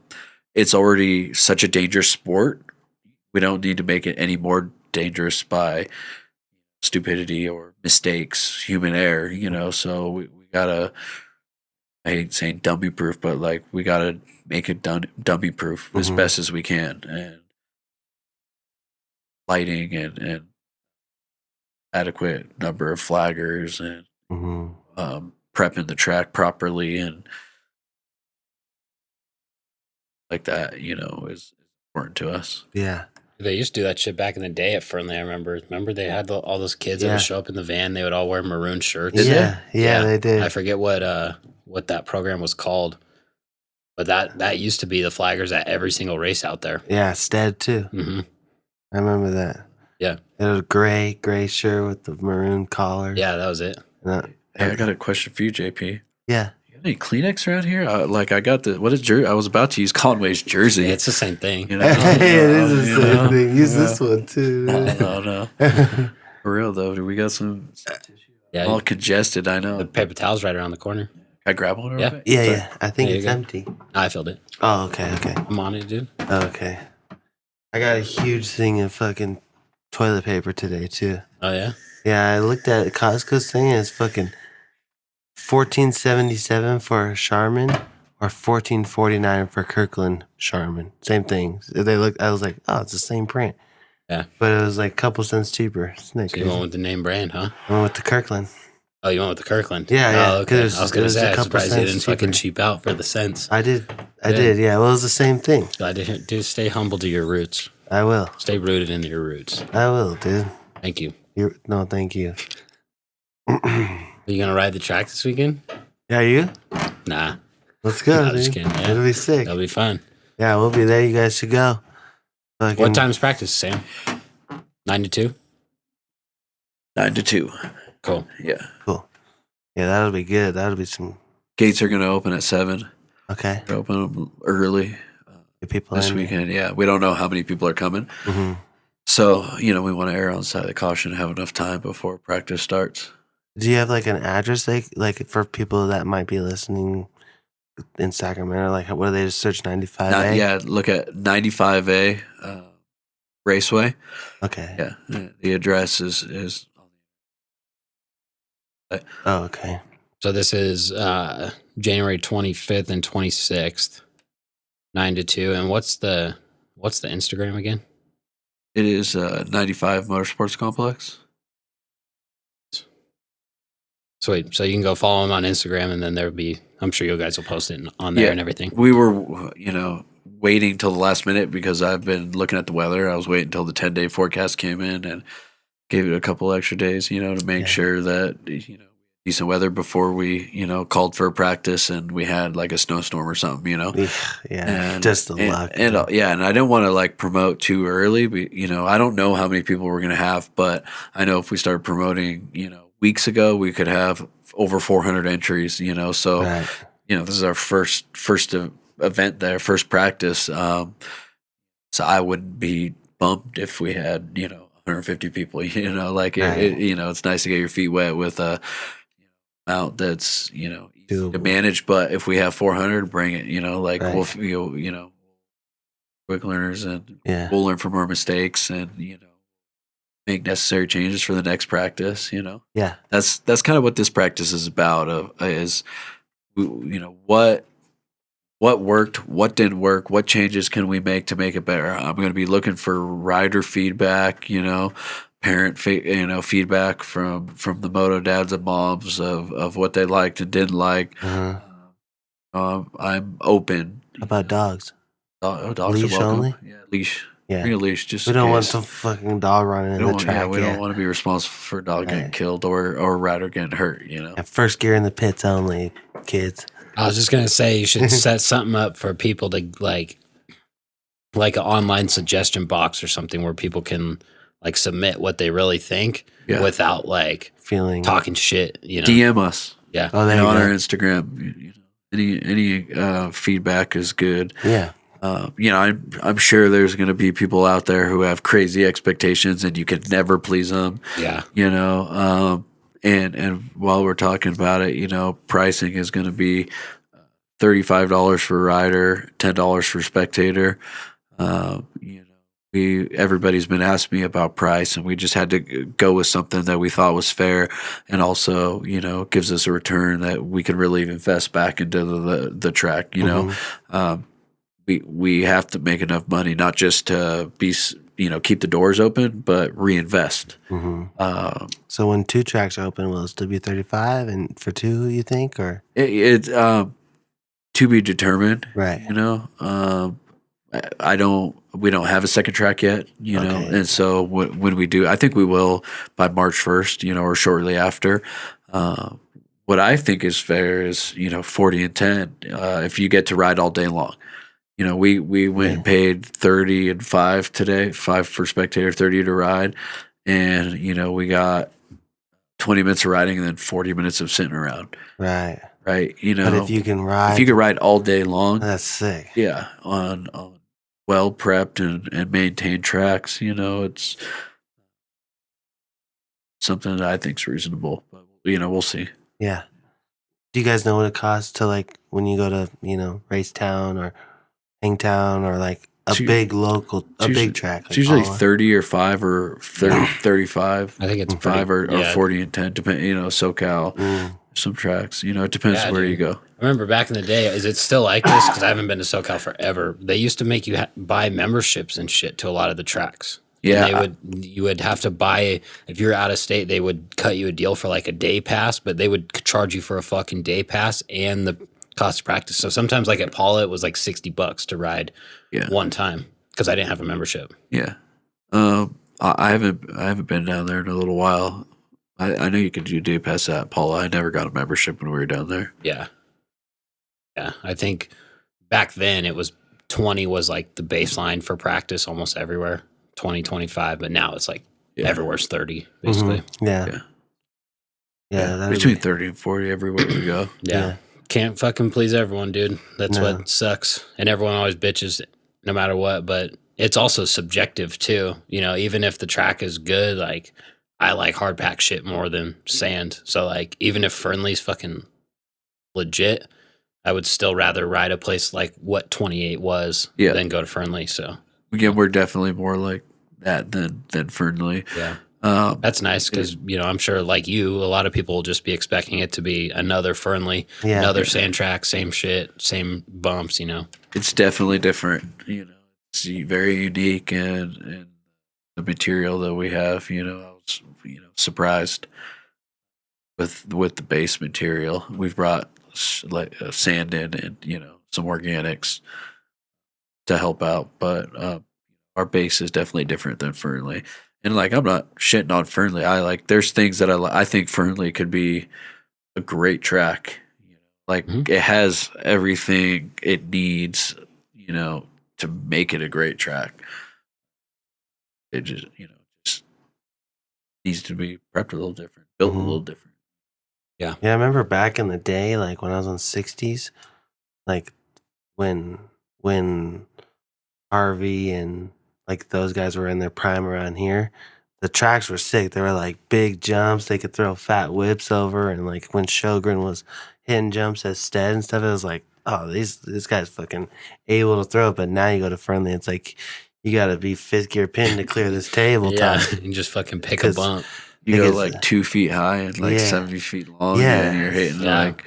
it's already such a dangerous sport. We don't need to make it any more dangerous by stupidity or mistakes, human error, you know. So we gotta, I hate saying dummy proof, but like we gotta make it dummy proof as best as we can, and lighting and adequate number of flaggers and prepping the track properly and like that, you know, is important to us. Yeah. They used to do that shit back in the day at Fernley. I remember. Remember they had all those kids that would show up in the van. They would all wear maroon shirts. Yeah, they did. I forget what that program was called, but that used to be the flaggers at every single race out there. Yeah, Stead too. Mm-hmm. I remember that. Yeah, it was gray shirt with the maroon collar. Yeah, that was it. Hey, I got a question for you, JP. Yeah. Any Kleenex around here? I got the, what is jersey? I was about to use Conway's jersey. It's the same thing. You know, it is the same thing. Use this one too. No. For real though, we got some tissue. Yeah, all congested. I know. The paper towel's right around the corner. Can I grab one? Yeah. Yeah. I think it's empty. I filled it. Oh, okay. I'm on it, dude. Okay. I got a huge thing of fucking toilet paper today too. Oh yeah. Yeah, I looked at Costco's thing and it's fucking $14.77 for Charmin or $14.49 for Kirkland Charmin. Same thing. I was like, oh, it's the same print. Yeah. But it was like a couple cents cheaper. So you went with the name brand, huh? I went with the Kirkland. Oh, you went with the Kirkland? Yeah. Oh, okay. I was going to say, I'm couple surprised you cents didn't cheaper. fucking cheap out for the cents. I did. Yeah. Well, it was the same thing. I didn't do. Stay humble to your roots. I will. Stay rooted in your roots. I will, dude. Thank you. No, thank you. Are you going to ride the track this weekend? Yeah, you? Nah. Let's go, I'm dude. just kidding. Yeah. It'll be sick. That'll be fun. Yeah, we'll be there. You guys should go. What time's practice, Sam? 9 to 2? 9 to 2. Cool. Yeah. Cool. Yeah, that'll be good. That'll be some. Gates are going to open at 7. Okay. They're open early Get people this in. weekend. Yeah. We don't know how many people are coming. Mm-hmm. So, you know, we want to err on the side of the caution and have enough time before practice starts. Do you have like an address, like for people that might be listening in Sacramento? Like, what do they just search 95A? Yeah, look at 95A Raceway. Okay. Yeah, the address is. Oh, okay. So this is January 25th and 26th, 9 to 2. And what's the Instagram again? It is 95 Motorsports Complex. Sweet. So you can go follow them on Instagram, and then there'll be, I'm sure you guys will post it on there and everything. We were, waiting till the last minute because I've been looking at the weather. I was waiting until the 10-day forecast came in and gave it a couple extra days, to make sure that, decent weather before we, called Fir Practice and we had like a snowstorm or something, Yeah, and, just the luck. And I didn't want to like promote too early. But, I don't know how many people we're going to have, but I know if we started promoting, weeks ago, we could have over 400 entries, so, Right. This is our first event there, first practice. So I wouldn't be bummed if we had, 150 people, Right. it's nice to get your feet wet with a amount that's, easy to manage. But if we have 400, bring it, Right. we'll quick learners and we'll learn from our mistakes and, make necessary changes for the next practice, Yeah. That's kind of what this practice is about, is, what worked, what didn't work, what changes can we make to make it better. I'm going to be looking for rider feedback, parent feedback from the moto dads and moms of what they liked and didn't like. Uh-huh. I'm open. How about dogs? Dogs Leash are welcome. only? Yeah, leash. Yeah. Bring a leash just We in don't want case. some fucking dog running in the track. We don't want to be responsible for a dog getting Right. killed or a rider getting hurt, At first gear in the pits only, kids. I was just going to say you should set something up for people to like an online suggestion box or something where people can like submit what they really think without like Feeling talking shit, DM us. Yeah. Oh, there you on go. our Instagram. Any feedback is good. Yeah. I'm sure there's going to be people out there who have crazy expectations and you can never please them. Yeah. And while we're talking about it, pricing is going to be $35 for rider, $10 for spectator. everybody's been asking me about price, and we just had to go with something that we thought was fair, and also gives us a return that we can really invest back into the track. We have to make enough money, not just to be keep the doors open, but reinvest. So when 2 tracks are open, will it still be 35 and for 2, you think, or It's to be determined, right? We don't have a second track yet, Okay. and so when we do, I think we will by March 1st, or shortly after. What I think is fair is 40 and 10. If you get to ride all day long, we went and paid 30 and 5 today, 5 for spectator, 30 to ride, and we got 20 minutes of riding and then 40 minutes of sitting around. Right. Right. But if you can ride, if you could ride all day long, that's sick. yeah, on well prepped and maintained tracks, it's something that I think's reasonable. But we'll see. Yeah. Do you guys know what it costs to, like, when you go to Race Town or Hangtown or like a big track? It's usually 30 or 5 or 30, 35. I think it's 5 or 40 and 10, depending. SoCal. Some tracks, it depends where you go. I remember back in the day, is it still like this? Because I haven't been to SoCal forever. They used to make you buy memberships and shit to a lot of the tracks. Yeah. You would have to buy, if you're out of state, they would cut you a deal for like a day pass, but they would charge you for a fucking day pass and the cost of practice. So sometimes like at Paula, it was like $60 to ride one time because I didn't have a membership. Yeah. I haven't been down there in a little while. I know you could do day pass at Paula. I never got a membership when we were down there. Yeah. Yeah. I think back then it was 20 was like the baseline for practice almost everywhere, 20, 25. But now it's like everywhere's 30, basically. Mm-hmm. Yeah. Yeah. Between 30 and 40 everywhere we go. Yeah. Can't fucking please everyone, dude. That's what sucks. And everyone always bitches no matter what. But it's also subjective too. Even if the track is good, like, I like hard pack shit more than sand. So like, even if Fernley's fucking legit, I would still rather ride a place like what 28 was than go to Fernley. So again, we're definitely more like that than Fernley. Yeah. That's nice because, I'm sure like you, a lot of people will just be expecting it to be another Fernley, another sand track, same shit, same bumps, It's definitely different. It's very unique and the material that we have, I was surprised with the base material. We've brought like sand in and some organics to help out, but our base is definitely different than Fernley. And like, I'm not shitting on Fernley. There's things that I think Fernley could be a great track. Like it has everything it needs, to make it a great track. It just, just needs to be prepped a little different, built a little different. Yeah. Yeah. I remember back in the day, like when I was on 60s, like when Harvey and like those guys were in their prime around here, the tracks were sick. They were like big jumps. They could throw fat whips over. And like when Sjogren was hitting jumps at Stead and stuff, it was like, oh, this guy's fucking able to throw it. But now you go to Fernley, it's like you got to be 5th gear pin to clear this tabletop. Yeah, you just fucking pick a bump. You go like 2 feet high and like 70 feet long, and you're hitting like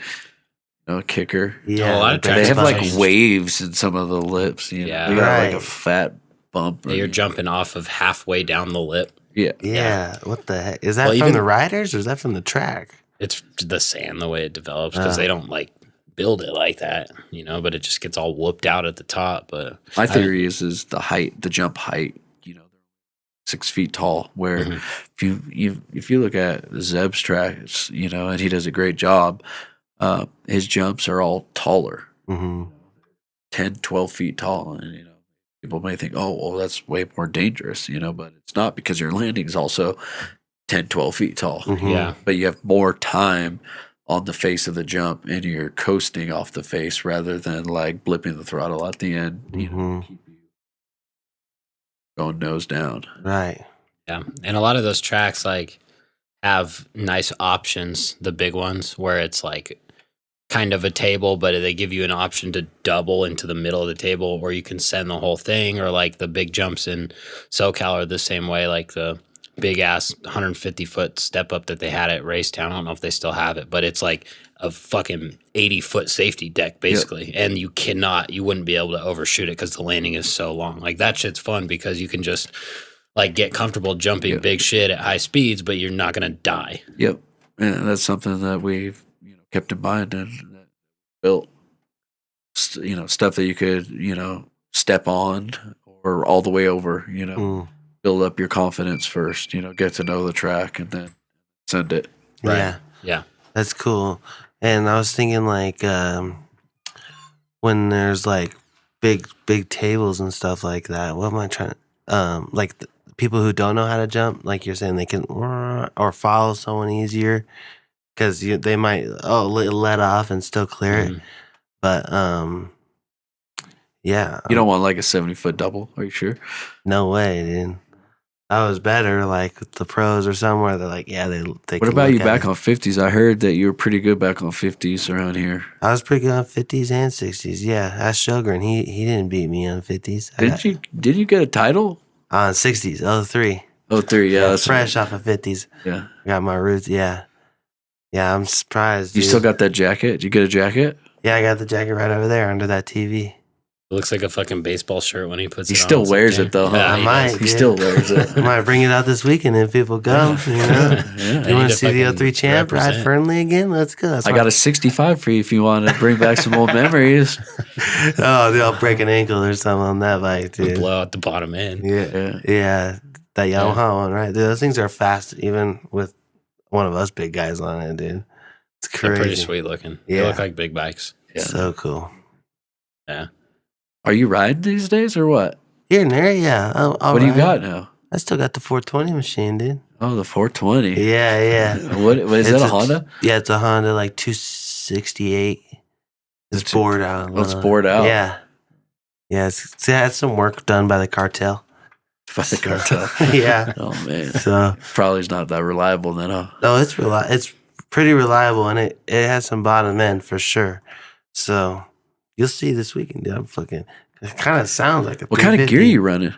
a kicker. Yeah, a lot of tracks they have like changed. waves in some of the lips. Yeah. They got like a fat bump. You're jumping off of halfway down the lip. Yeah. What the heck? Is that from the riders or is that from the track? It's the sand, the way it develops, because they don't like build it like that, but it just gets all whooped out at the top. But my theory is the height, the jump height, 6 feet tall, where if you look at Zeb's tracks, and he does a great job, his jumps are all taller, 10, 12 feet tall. And, people may think, oh, well, that's way more dangerous, but it's not, because your landing is also 10, 12 feet tall. Yeah. But you have more time on the face of the jump and you're coasting off the face rather than like blipping the throttle at the end, keep you going nose down. Right. Yeah. And a lot of those tracks like have nice options, the big ones, where it's like kind of a table, but they give you an option to double into the middle of the table, or you can send the whole thing, or like the big jumps in SoCal are the same way, like the big ass 150-foot step up that they had at Racetown. I don't know if they still have it, but it's like a fucking 80-foot safety deck basically. Yep. And you wouldn't be able to overshoot it because the landing is so long. Like that shit's fun because you can just like get comfortable jumping big shit at high speeds, but you're not going to die. Yep. And that's something that we've kept in mind and built, stuff that you could, step on or all the way over, build up your confidence first, get to know the track and then send it. Right. Yeah. Yeah. That's cool. And I was thinking like when there's like big tables and stuff like that, what am I trying like people who don't know how to jump, like you're saying, they can or follow someone easier because they might let off and still clear it. But yeah, you don't want like a 70-foot double. Are you sure? No way, dude. I was better like the pros or somewhere. They're like, yeah, they. What about you back on 50s? I heard that you were pretty good back on 50s around here. I was pretty good on 50s and 60s. Yeah, ask Sjogren. He didn't beat me on 50s. Did you get a title? On 60s, 03. 03, yeah. That's fresh off of 50s. Yeah. I got my roots, yeah. Yeah, I'm surprised. You still got that jacket? Did you get a jacket? Yeah, I got the jacket right over there under that TV. It looks like a fucking baseball shirt when he puts it on. He still wears it, though, huh? Yeah, I might. He still wears it. I might bring it out this weekend if people come, You want to see the 03 champ ride Fernley again? Let's go. I got a 65 for you if you want to bring back some old memories. Oh, dude, I'll break an ankle or something on that bike, dude. Blow out the bottom end. Yeah. That Yamaha one, right? Dude, those things are fast, even with one of us big guys on it, dude. It's crazy. They're pretty sweet looking. Yeah. They look like big bikes. Yeah. So cool. Yeah. Are you riding these days or what? Here and there, yeah. What do you got now? I still got the 420 machine, dude. Oh, the 420. Yeah. What is that, a Honda? Yeah, it's a Honda, like 268. It's bored out. Oh, it's bored out. Yeah. Yeah, it had some work done by the cartel. By the cartel. Yeah. Oh, man. So probably is not that reliable then, huh? No, it's pretty reliable, and it has some bottom end for sure. So you'll see this weekend, dude. It kind of sounds like a. What kind of gear are you running?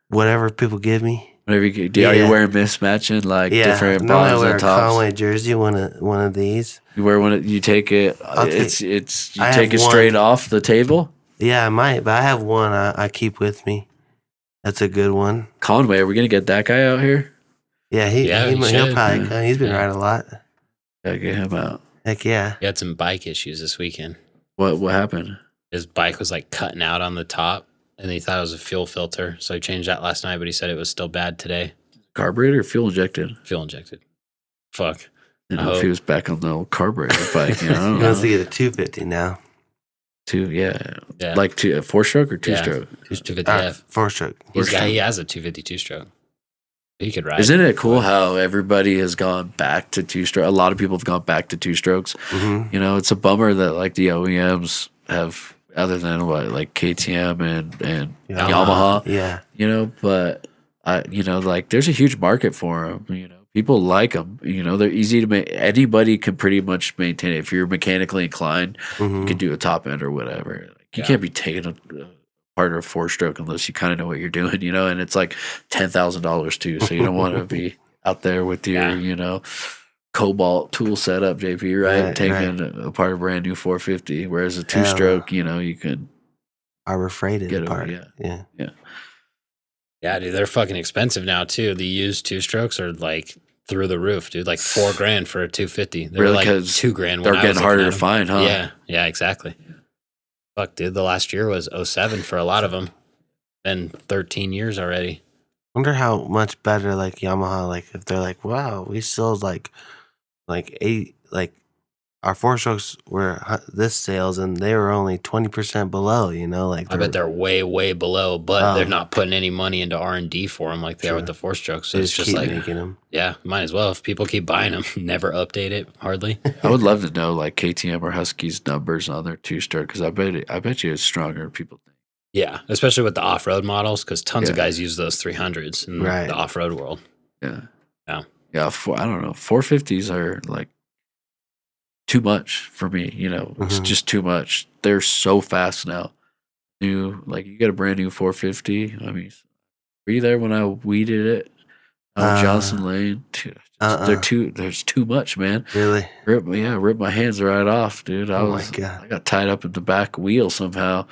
Whatever people give me. Whatever you get. Are you wearing mismatching different bottoms and tops? I wear a Conway jersey, one of these. You wear one. You take it. You take it straight off the table. Yeah, I might, but I have one I keep with me. That's a good one. Conway, are we gonna get that guy out here? Yeah, he'll probably come. He's been riding a lot. Gotta get him out. Heck yeah. He had some bike issues this weekend. What happened? His bike was like cutting out on the top, and he thought it was a fuel filter. So he changed that last night, but he said it was still bad today. Carburetor or fuel injected? Fuel injected. Fuck. I don't know if he was back on the old carburetor bike. He wants to get a 250 now. Like a 4-stroke or 2-stroke? 250F. 4-stroke. He has a 250 2-stroke. He could ride. Isn't it cool how everybody has gone back to 2-stroke? A lot of people have gone back to 2-strokes. Mm-hmm. It's a bummer that like the OEMs have, other than like KTM and Yamaha. Yeah. But like there's a huge market for them. People like them. They're easy to make. Anybody can pretty much maintain it. If you're mechanically inclined, you can do a top end or whatever. Like, you can't be taking a part of a 4-stroke unless you kind of know what you're doing, and it's like $10,000 too. So you don't want to be out there with your, Cobalt tool setup, JP, right? Taking apart a brand new 450. Whereas a 2-stroke, you can Harbor Freight get apart. Yeah. Yeah, dude, they're fucking expensive now too. The used 2-strokes are like through the roof, dude. Like $4,000 for a 250. They're really, like $2,000. They're getting harder to find, huh? Yeah, exactly. Fuck, dude, the last year was 07 for a lot of them. Been 13 years already. Wonder how much better like Yamaha, like if they're like, wow, we sold like 8, like our 4-strokes were this sales and they were only 20% below, like I bet they're way, way below, but they're not putting any money into R&D for them like they are with the 4-strokes. So it's just like, making them. Yeah, might as well. If people keep buying them, never update it, hardly. I would love to know like KTM or Husky's numbers on their 2-stroke because I bet you it's stronger than people think. Yeah, especially with the off-road models because tons of guys use those 300s in the off-road world. Yeah. Yeah. Yeah, I don't know. 450s are like too much for me. It's just too much. They're so fast now. You get a brand new 450. I mean, were you there when I weeded it out Johnson Lane? Dude, there's too much, man. Really? Ripped my hands right off, dude. My God. I got tied up in the back wheel somehow.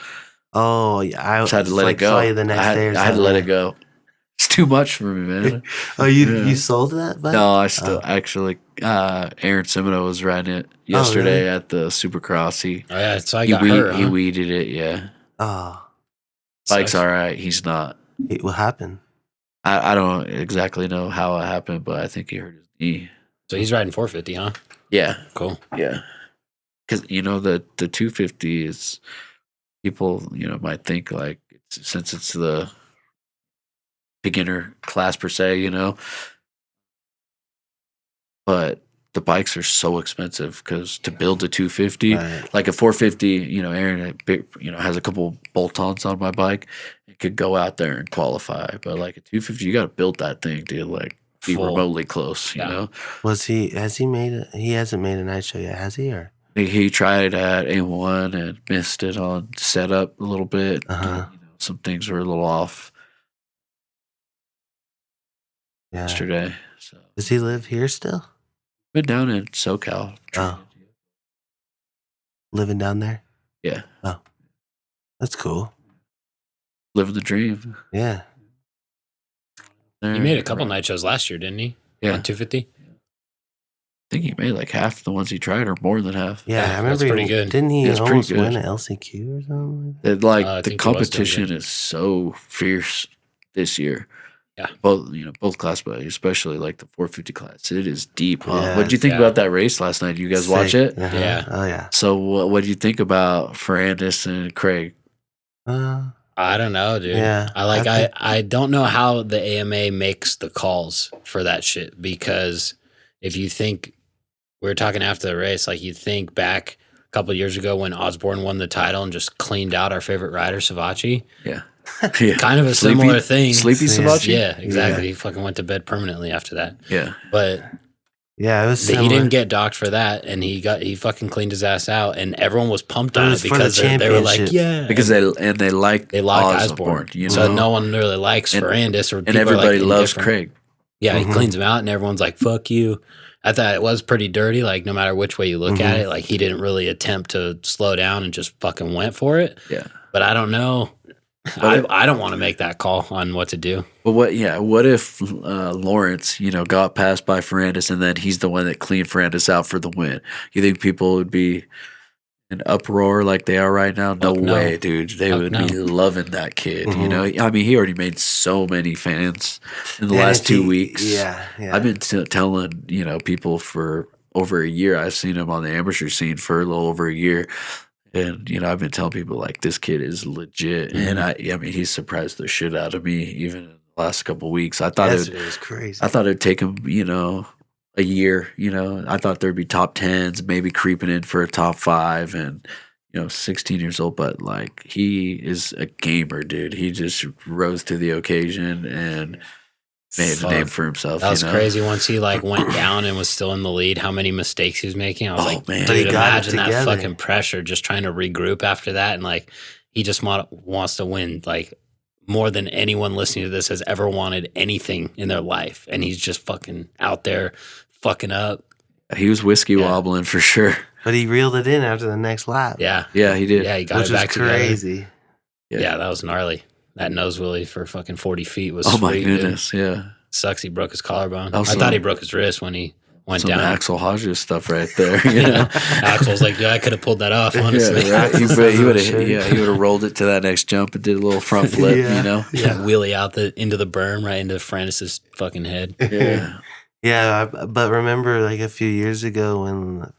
Oh yeah, I just had to let it go. Saw you the next day. I had to let it go. It's too much for me, man. You sold that? Bike? No, I still actually. Aaron Semino was riding it yesterday at the Supercross. So I got hurt. He weeded it. Yeah. Oh, bike's all right. He's not. What happened? I don't exactly know how it happened, but I think he hurt his knee. So he's riding 450, huh? Yeah. Cool. Yeah. Because the 250 is people might think like since it's the beginner class per se, but the bikes are so expensive because to build a 250, like a 450, Aaron, has a couple bolt-ons on my bike. It could go out there and qualify, but like a 250, you got to build that thing to like be remotely close. You know, he hasn't made a night show yet, has he? Or he tried at A1 and missed it on setup a little bit. Some things were a little off. Yesterday. So does he live here still? Been down in SoCal. Living down there? Yeah. Oh, that's cool. Living the dream. Yeah. He made a couple night shows last year, didn't he? Yeah. On 250? I think he made like half the ones he tried or more than half. Yeah, I remember. That's pretty good. Didn't he almost win an LCQ or something? The competition is so fierce this year. Yeah, both class, but especially like the 450 class, it is deep. What did you think about that race last night? You guys watch it? Yeah. Oh yeah. So what did you think about Ferrandis and Craig? I don't know, dude. Yeah, I don't know how the AMA makes the calls for that shit, because if you think, we were talking after the race, like you think back a couple of years ago when Osborne won the title and just cleaned out our favorite rider, Savachi. Yeah. Kind of a similar thing. Sleepy Savachi? Yeah, exactly. Yeah. He fucking went to bed permanently after that. Yeah. But yeah, it was similar. He didn't get docked for that, and he fucking cleaned his ass out, and everyone was pumped on it because they were like, yeah. Because they like Osborne. So no one really likes Ferrandis, or and everybody loves Craig. Yeah, he cleans him out, and everyone's like, fuck you. I thought it was pretty dirty, like no matter which way you look at it. Like he didn't really attempt to slow down and just fucking went for it. Yeah. But I don't know. I don't want to make that call on what to do. But what if Lawrence, got passed by Ferrandis and then he's the one that cleaned Ferrandis out for the win? You think people would be in uproar like they are right now? No way, dude. They would be loving that kid. I mean, he already made so many fans in the last 2 weeks. Yeah. I've been telling people for over a year. I've seen him on the amateur scene for a little over a year. And, I've been telling people, like, this kid is legit. And, I mean, he's surprised the shit out of me even in the last couple of weeks. I thought it was crazy. I thought it'd take him, a year. I thought there'd be top 10s, maybe creeping in for a top 5 and, 16 years old. But, like, he is a gamer, dude. He just rose to the occasion and made a name for himself. That was crazy. Once he went down and was still in the lead, how many mistakes he was making. I was like, man, dude, imagine that fucking pressure, just trying to regroup after that. And he just wants to win, more than anyone listening to this has ever wanted anything in their life. And he's just fucking out there fucking up. He was whiskey wobbling for sure. But he reeled it in after the next lap. Yeah. Yeah, he did. Yeah, he got it back crazy. Together. Yeah, that was gnarly. That nose wheelie for fucking 40 feet was sweet. Oh, my goodness, dude. Yeah. Sucks he broke his collarbone. I thought he broke his wrist when he went down. Axel Hodges stuff right there. Axel's like, dude, I could have pulled that off, honestly. Yeah, right. He would have rolled it to that next jump and did a little front flip, Yeah, wheelie out into the berm right into Francis' fucking head. Yeah. Yeah, but remember a few years ago when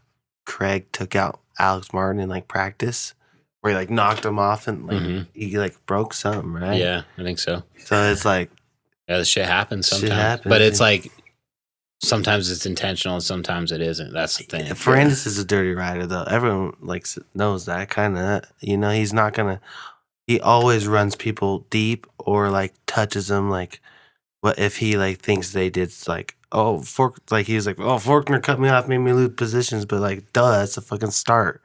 Craig took out Alex Martin in practice? Where he knocked him off and he broke something, right? Yeah, I think so. So it's this shit happens sometimes. But it's sometimes it's intentional and sometimes it isn't. That's the thing. Ferrandis is a dirty rider though. Everyone knows that kind of. He's not gonna. He always runs people deep or touches them. What if he thinks they did oh, he was like, oh, Faulkner cut me off, made me lose positions, but like, duh, that's a fucking start,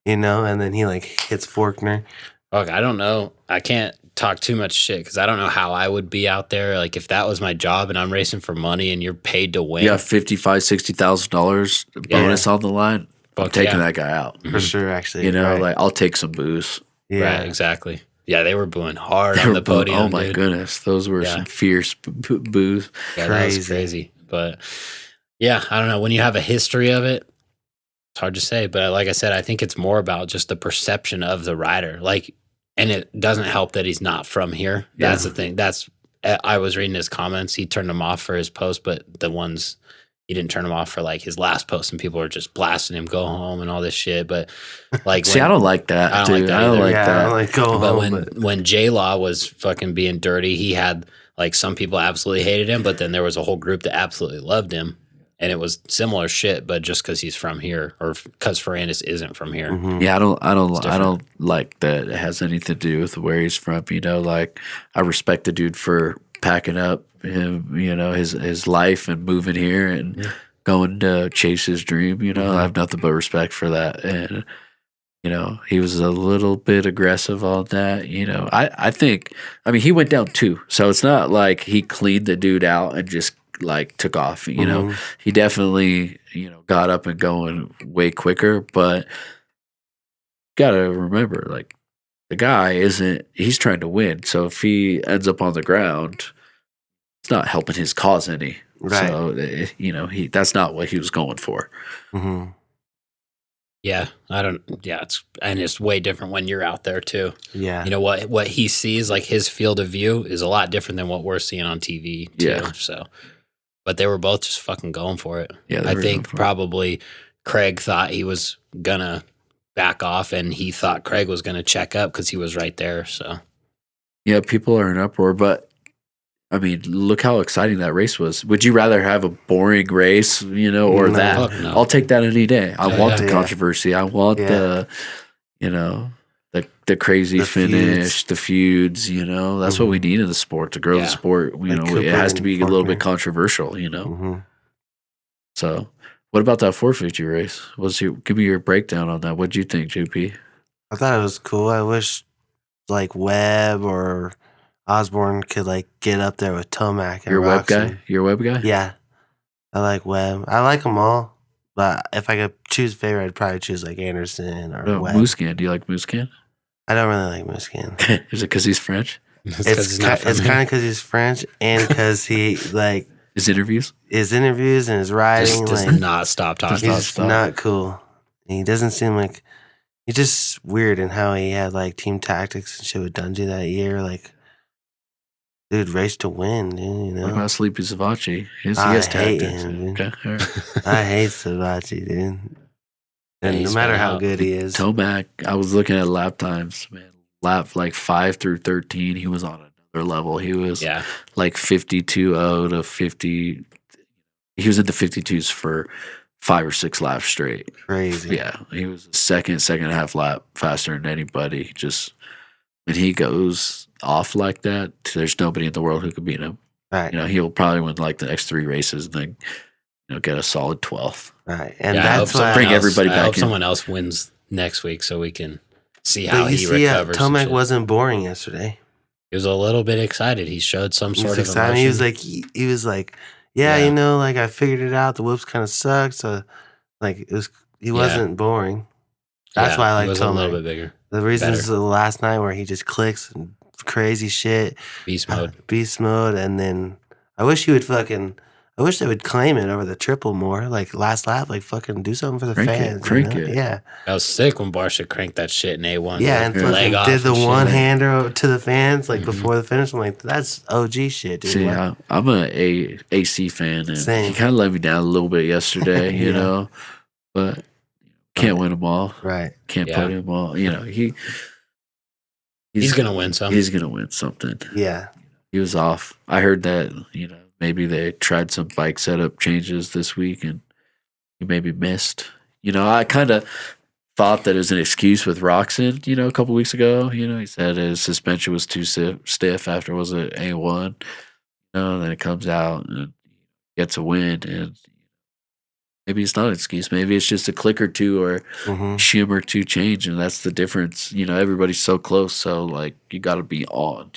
you know? And then he like hits Faulkner. Look, I don't know. I can't talk too much shit because I don't know how I would be out there. Like if that was my job and I'm racing for money and you're paid to win. You got $55,000-$60,000 bonus on the line. I'm taking that guy out For sure, actually. You know, like I'll take some booze. Yeah, right, exactly. Yeah, they were booing hard on the podium. Oh my goodness, those were some fierce boos. Yeah, that was crazy. But yeah, I don't know. When you have a history of it, it's hard to say. But like I said, I think it's more about just the perception of the rider. Like, and it doesn't help that he's not from here. That's the thing. I was reading his comments. He turned them off for his post, but the ones he didn't turn them off for like his last post, and people were just blasting him, go home and all this shit. But like, see, I don't like that. I don't like that. I don't like go home. But when J Law was fucking being dirty, he had like some people absolutely hated him, but then there was a whole group that absolutely loved him. And it was similar shit, but just because he's from here, or because Ferrandis isn't from here. Mm-hmm. Yeah, I don't like that. It has anything to do with where he's from. You know, like I respect the dude for packing up him, you know, his life and moving here and going to chase his dream. You know, I have nothing but respect for that. And you know, he was a little bit aggressive on that. You know, I think, I mean, he went down too, so it's not like he cleaned the dude out and just like took off. You know, he definitely, you know, got up and going way quicker, but gotta remember, like, the guy he's trying to win, so if he ends up on the ground, it's not helping his cause any. Right. So you know, that's not what he was going for. Yeah, it's way different when you're out there too. Yeah, you know what he sees, like his field of view is a lot different than what we're seeing on TV too. Yeah. So, but they were both just fucking going for it. Yeah, I think probably Craig thought he was gonna back off, and he thought Craig was gonna check up because he was right there. So, yeah, people are in uproar, but I mean, look how exciting that race was. Would you rather have a boring race, you know, or that? No. I'll take that any day. I want the controversy. I want the, you know, the crazy finish, the feuds, you know. That's what we need in the sport to grow the sport. You know, it has to be a little bit controversial, you know. So, what about that 450 race? Give me your breakdown on that. What did you think, JP? I thought it was cool. I wish like Webb or Osborne could like get up there with Tomac. And Your Webb guy? Your Webb guy? Yeah. I like Webb. I like them all. But if I could choose a favorite, I'd probably choose like Anderson or Webb. Muscan. Do you like Muscan? I don't really like Muscan. Is it because he's French? It's kind of because he's French and because he like his interviews and his riding just like not stop talking. He's not cool. He doesn't seem like he's just weird in how he had like team tactics and shit with Dungey that year. Like, dude, race to win, dude. You know. What about Sleepy Savachi? He I has hate tactics. him, dude. Okay, all right. I hate Savachi, dude. And no matter how good he is, Tomac, I was looking at lap times, man. Lap like 5 through 13, he was on another level. He was like 52.0 to 50. He was in the 52s for 5 or 6 laps straight. Crazy. Yeah, he was second and a half lap faster than anybody. Just when he goes off like that, there's nobody in the world who could beat him. Right. You know, he'll probably win like the next 3 races and then, you know, get a solid 12th. Right. And that's why bring everybody back. I hope in. someone else wins next week so we can see how he recovers. Tomac wasn't boring yesterday. He was a little bit excited. He showed some sort of emotion. He was like, yeah, you know, like I figured it out. The whoops kind of sucked. So like he wasn't boring. That's why I like Tomac. A little bit bigger. The reason is the last night where he just clicks and crazy shit. Beast mode. And then I wish they would claim it over the triple more. Like last lap, like fucking do something for the fans. Crank it. Yeah. That was sick when Barsha cranked that shit in A1. Yeah, and leg off did the one shit. hander to the fans like before the finish. I'm like, that's OG shit, dude. See, I'm a AC fan, and he kind of let me down a little bit yesterday, you know, but can't win them all. Right. Can't put him all. You know, he's going to win something. He's going to win something. Yeah. He was off. I heard that, you know, maybe they tried some bike setup changes this week and he maybe missed. You know, I kind of thought that it was an excuse with Roxon, you know, a couple weeks ago. You know, he said his suspension was too stiff after, was it A1? You know, and then it comes out and gets a win, and maybe it's not an excuse. Maybe it's just a click or two or shim or two change, and that's the difference. Everybody's so close, so like you got to be on.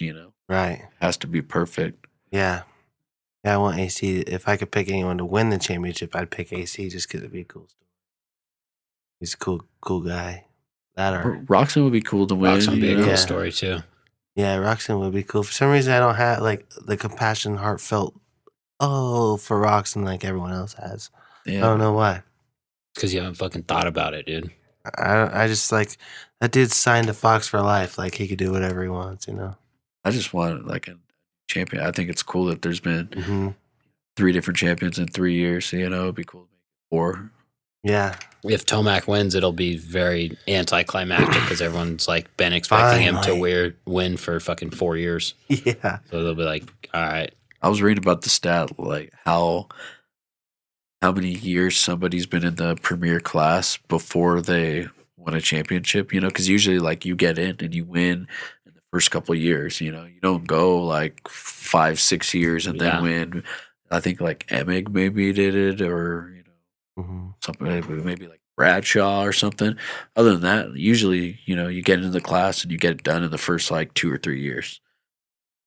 Right. It has to be perfect. Yeah. Yeah, I want AC. If I could pick anyone to win the championship, I'd pick AC just because it'd be a cool story. He's a cool guy. Roxon would be cool to win. Roxon would be a cool story too. Yeah, Roxon would be cool. For some reason, I don't have like the compassion, heartfelt for Roxon like everyone else has. Yeah. I don't know why. Because you haven't fucking thought about it, dude. I just like that dude's signed to Fox for life. Like he could do whatever he wants, I just want like a champion. I think it's cool that there's been 3 different champions in 3 years. It'd be cool to make 4. Yeah. If Tomac wins, it'll be very anticlimactic because everyone's like been expecting him to win for fucking 4 years. Yeah. So they'll be like, all right. I was reading about the stat, like how many years somebody's been in the premier class before they won a championship, because usually like you get in and you win in the first couple of years, you don't go like 5-6 years and then win. I think like Emig maybe did it, or something, maybe like Bradshaw or something. Other than that, usually, you get into the class and you get it done in the first like 2 or 3 years.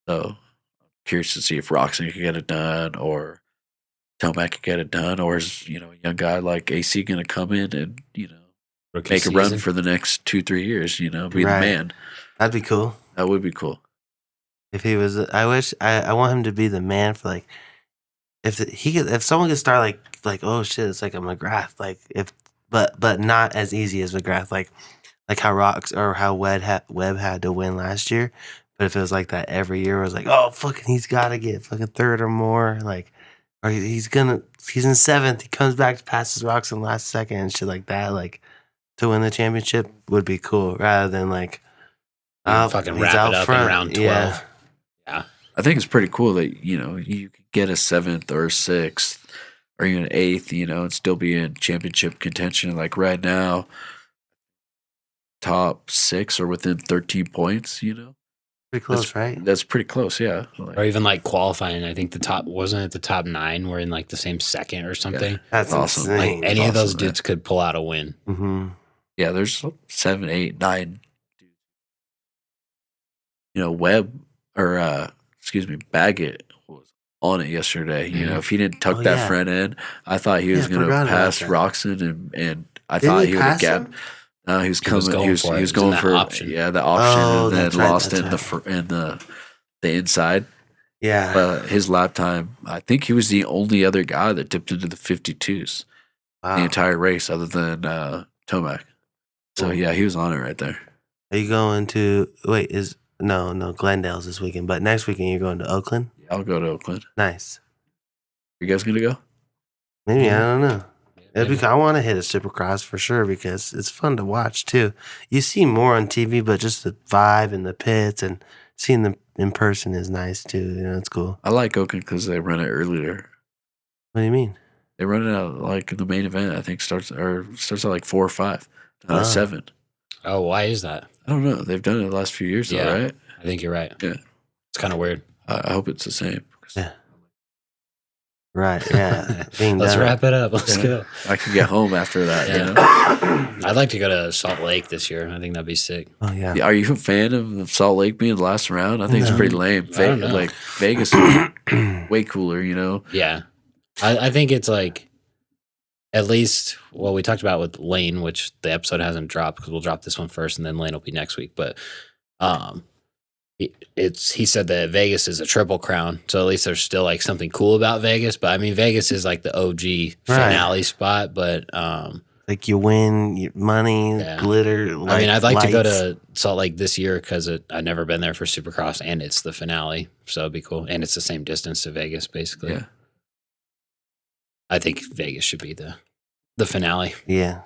So I'm curious to see if Roxon can get it done, or Tomac can get it done, or is, a young guy like AC going to come in and, Rookie make season. a run for the next 2-3 years, be the man. That'd be cool. That would be cool. If he was, I want him to be the man for like, if someone could start like oh shit, it's like a McGrath, like but not as easy as McGrath, like how how Webb had to win last year, but if it was like that every year, it was like, oh fucking, he's got to get fucking 3rd or more, like, or he's in 7th, he comes back to passes rocks in last second and shit like that, like to win the championship would be cool, rather than like fucking wrap it up in round 12. Yeah. I think it's pretty cool that, you could get a 7th or a 6th or even an 8th, and still be in championship contention. Like right now, top 6 or within 13 points, Pretty close, right? That's pretty close, yeah. Or even like qualifying. I think wasn't it the top 9 were in like the same second or something? Yeah, that's awesome. Insane. Like any of those dudes could pull out a win. Mm-hmm. Yeah, there's 7, 8, 9 dudes. Webb or Baggett was on it yesterday. If he didn't tuck that front end, I thought he was going to pass Roxon, and I thought he would have gapped. No, he was coming. He was going for option. Yeah, the option, and then lost in the inside. Yeah, but his lap time, I think he was the only other guy that dipped into the 52s the entire race, other than Tomac. So yeah, he was on it right there. Are you going to No, Glendale's this weekend, but next weekend you're going to Oakland? Yeah, I'll go to Oakland. Nice. You guys gonna go? Maybe, I don't know. I want to hit a supercross for sure because it's fun to watch too. You see more on TV, but just the vibe and the pits and seeing them in person is nice too. It's cool. I like Oakland because they run it earlier. What do you mean? They run it out like the main event. I think starts at like 4 or 5, not at 7. Oh, why is that? I don't know. They've done it the last few years, though, right? I think you're right. Yeah, it's kind of weird. I hope it's the same. Yeah. Right. Yeah. Let's wrap it up. Let's go. I can get home after that. I'd like to go to Salt Lake this year. I think that'd be sick. Oh yeah. Are you a fan of Salt Lake being the last round? I think it's pretty lame. Like Vegas is way cooler, Yeah, I think it's like at least we talked about with Lane, which the episode hasn't dropped because we'll drop this one first and then Lane will be next week. But he said that Vegas is a triple crown, so at least there's still like something cool about Vegas. But I mean, Vegas is like the OG finale spot, but like you win money, glitter. I mean, I'd like to go to Salt Lake this year because I've never been there for Supercross, and it's the finale, so it'd be cool. And it's the same distance to Vegas, basically. Yeah, I think Vegas should be the finale. Yeah,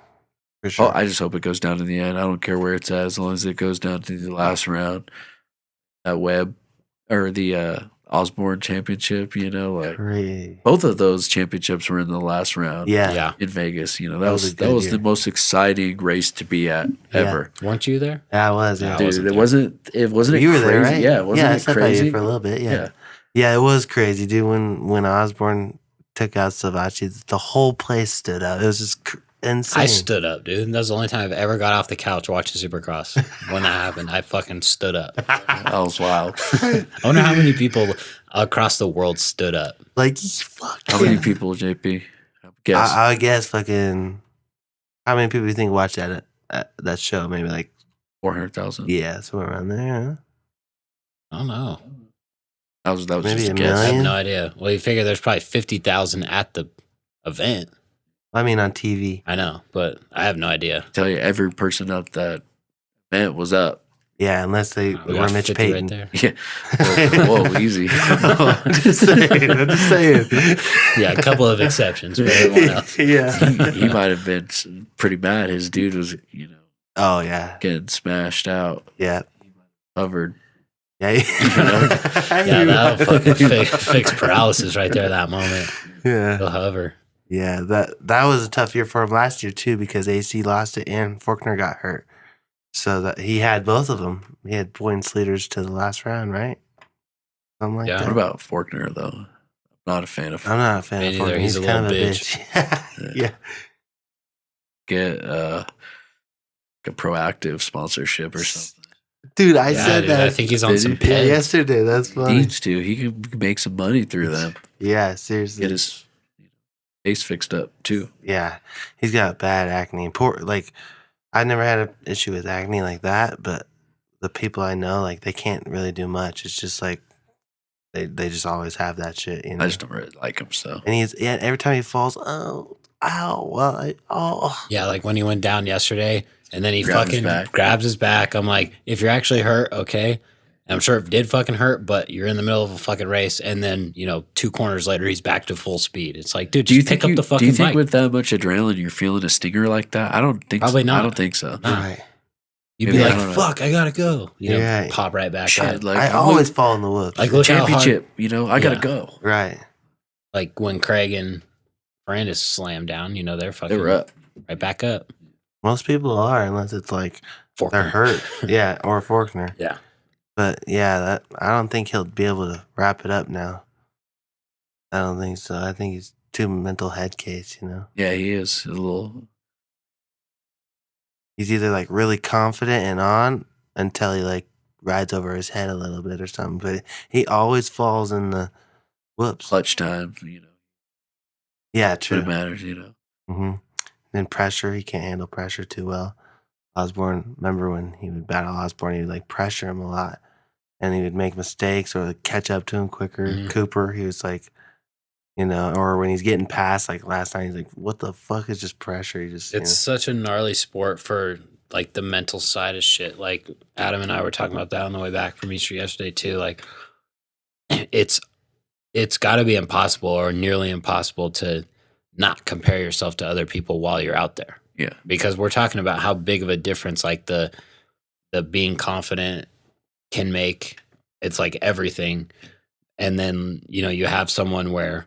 for sure. Oh, I just hope it goes down to the end. I don't care where it's at, as long as it goes down to the last round. That Webb or the Osborne championship, like both of those championships were in the last round. Yeah. In Vegas, that was the most exciting race to be at ever. Weren't you there? Yeah, I was. Yeah. Dude, it wasn't. You were crazy? There, right? Yeah, wasn't I it sat crazy by you for a little bit. Yeah, it was crazy, dude. When Osborne took out Savachi, the whole place stood up. It was just insane. I stood up, dude. That was the only time I've ever got off the couch watching Supercross. When that happened, I fucking stood up. That was wild. I wonder how many people across the world stood up. Like, fuck. How many people, JP? Guess. I would guess fucking. How many people do you think watched that show? Maybe like 400,000. Yeah, somewhere around there. Huh? I don't know. That was Maybe just a a guess. I have million? no idea. Well, you figure there's probably 50,000 at the event. I mean, on TV. I know, but I have no idea. I tell you, every person at that event was up. Yeah, unless they We were got Mitch 50 Payton. right there. Yeah. Whoa, easy. I'm just saying. Yeah, a couple of exceptions, but everyone else. Yeah. He might have been pretty mad. His dude was, Oh yeah. getting smashed out, Yeah. covered. Yeah. Yeah, that'll fucking fix paralysis right there. That moment, Yeah. he'll hover. Yeah. That was a tough year for him last year too because AC lost it and Faulkner got hurt. So that he had both of them. He had points leaders to the last round, right? Something like Yeah. that. What about Faulkner, though? I'm not a fan of I'm not a fan Me of neither. Faulkner. He's He's a kind of a little bitch. Yeah. Get a proactive sponsorship or something. Dude, I Yeah, said dude, that. I think he's on some Yeah, Yeah, pens. yesterday. That's funny. Needs to. He can make some money through them. Yeah, seriously. Get his face fixed up, too. Yeah, he's got bad acne. Poor, like, I never had an issue with acne like that, but the people I know, like, they can't really do much. It's just like they just always have that shit, you know. I just don't really like him, so. And every time he falls, oh, ow, well, Yeah, like when he went down yesterday, and then he Grab his fucking back. grabs his back. I'm like, if you're actually hurt, okay. And I'm sure it did fucking hurt, but you're in the middle of a fucking race, and then 2 corners later, he's back to full speed. It's like, dude, just pick up the fucking Do you think bike. with that much adrenaline you're feeling a stinger like that? I don't think Probably so. not. I don't think so. Nah. right. You'd Maybe, be I like, don't know. fuck, I gotta go. Yeah. Pop right back Shit, up. like I always fall in the whoops. Like, look how hard, championship, I gotta Yeah. go. right. like when Craig and Brandis slammed down, they're fucking They were up. right back up. Most people are, unless it's like Faulkner. they're hurt. Yeah, or Faulkner. Yeah. But yeah, I don't think he'll be able to wrap it up now. I don't think so. I think he's too mental head case, Yeah, he is a little. He's either like really confident and on until he like rides over his head a little bit or something. But he always falls in the whoops. Clutch time, Yeah, what true. it matters, Mm-hmm. Then pressure, he can't handle pressure too well. Osborne, remember when he would battle Osborne, he would like pressure him a lot. And he would make mistakes or like, catch up to him quicker. Mhm. Cooper, he was like, or when he's getting past, like last night, he's like, what the fuck is just pressure? He just, It's such a gnarly sport for like the mental side of shit. Like Adam and I were talking about that on the way back from Easter yesterday too. Like it's got to be impossible or nearly impossible to not compare yourself to other people while you're out there. Yeah. Because we're talking about how big of a difference like the being confident can make. It's like everything. And then, you have someone where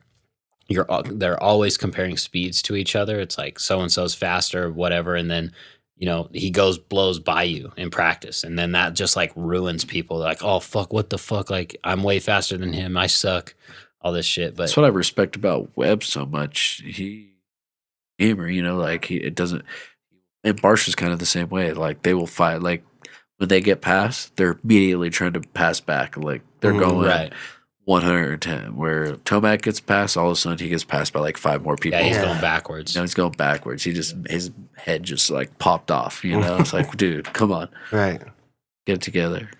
they're always comparing speeds to each other. It's like so-and-so's faster, whatever. And then, he blows by you in practice. And then that just like ruins people. They're like, oh, fuck, what the fuck? Like, I'm way faster than him. I suck. All this shit. But That's what I respect about Webb so much. Gamer, it doesn't. And Barsh is kind of the same way. Like they will fight. Like when they get past, they're immediately trying to pass back. Like they're going right. 110. Where Tomac gets past, all of a sudden he gets passed by like 5 more people. yeah, he's Yeah. going backwards. He's going backwards. His head just like popped off. It's like, dude, come on, right. get it together.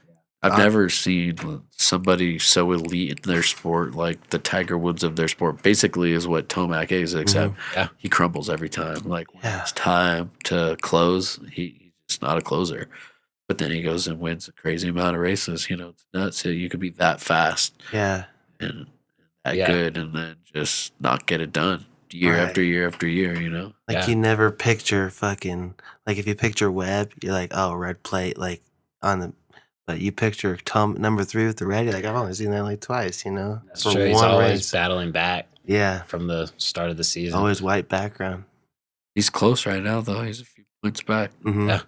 I've never seen somebody so elite in their sport, like the Tiger Woods of their sport. Basically, is what Tomac is, except Yeah. he crumbles every time. Like when Yeah. it's time to close, he's just not a closer. But then he goes and wins a crazy amount of races. It's nuts. You could be that fast Yeah. and that Yeah. good, and then just not get it done year Right. after year after year. Like Yeah. you never picture fucking, like if you picture Webb, you're like, oh, red plate, like on the, but you picture Tom number 3 with the red, you're like, I've only seen that like twice, That's for true. He's one always race. battling back Yeah. from the start of the season. Always white background. He's close right now, though. He's a few points back. Mm-hmm. Yeah.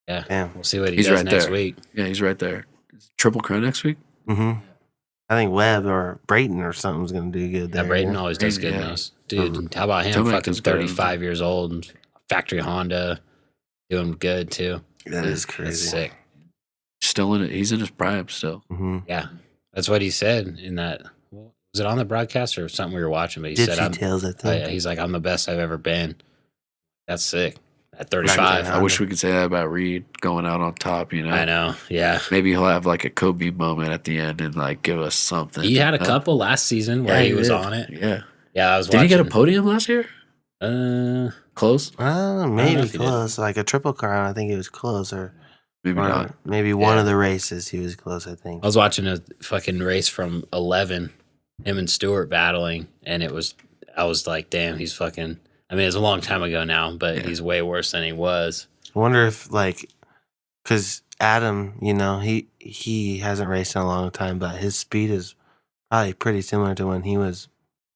Yeah. Damn. We'll see what he He's does right next there. week. Yeah, he's right there. Triple Crown next week. Mm-hmm. I think Webb or Brayton or something's going to do good there. Yeah, Brayton always does good in those. Dude, how about him? Tomac Fucking is good. 35 years old, and factory Honda, doing good too. That is That's crazy. sick. Still in it. He's in his prime still. Mm-hmm. Yeah, that's what he said in that. Was it on the broadcast or something we were watching? But he said, Gypsy Tales, I think. oh, yeah, he's like, I'm the best I've ever been. That's sick. At 35. Right, I wish we could say that about Reed going out on top, you know. I know. Yeah. Maybe he'll have like a Kobe moment at the end and like give us something. He had a couple last season where he was did. on it. Yeah. Yeah, I was Did watching. he get a podium last year? Close? I don't know, know maybe if he did. close. Like a triple crown, I think he was close. Or Maybe not. maybe one Yeah. of the races he was close, I think. I was watching a fucking race from 11, him and Stewart battling, and I was like, damn, he's fucking, I mean, it's a long time ago now, but he's way worse than he was. I wonder if, like, because Adam, you know, he hasn't raced in a long time, but his speed is probably pretty similar to when he was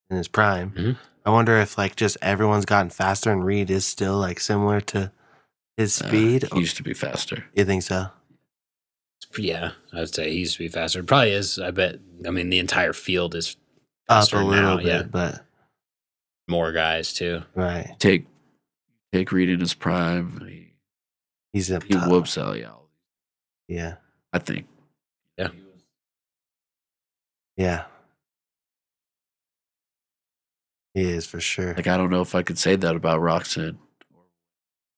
in his prime. Mhm. I wonder if, like, just everyone's gotten faster and Reed is still, like, similar to his speed. He used to be faster. You think so? Yeah, I would say he used to be faster. It probably is. I bet. I mean, the entire field is Up faster a little now. bit, Yeah, but more guys too. right. Take Reed in his prime. He's up He top. whoops out. Yeah. I think. Yeah. Yeah. He is for sure. Like, I don't know if I could say that about Roxanne.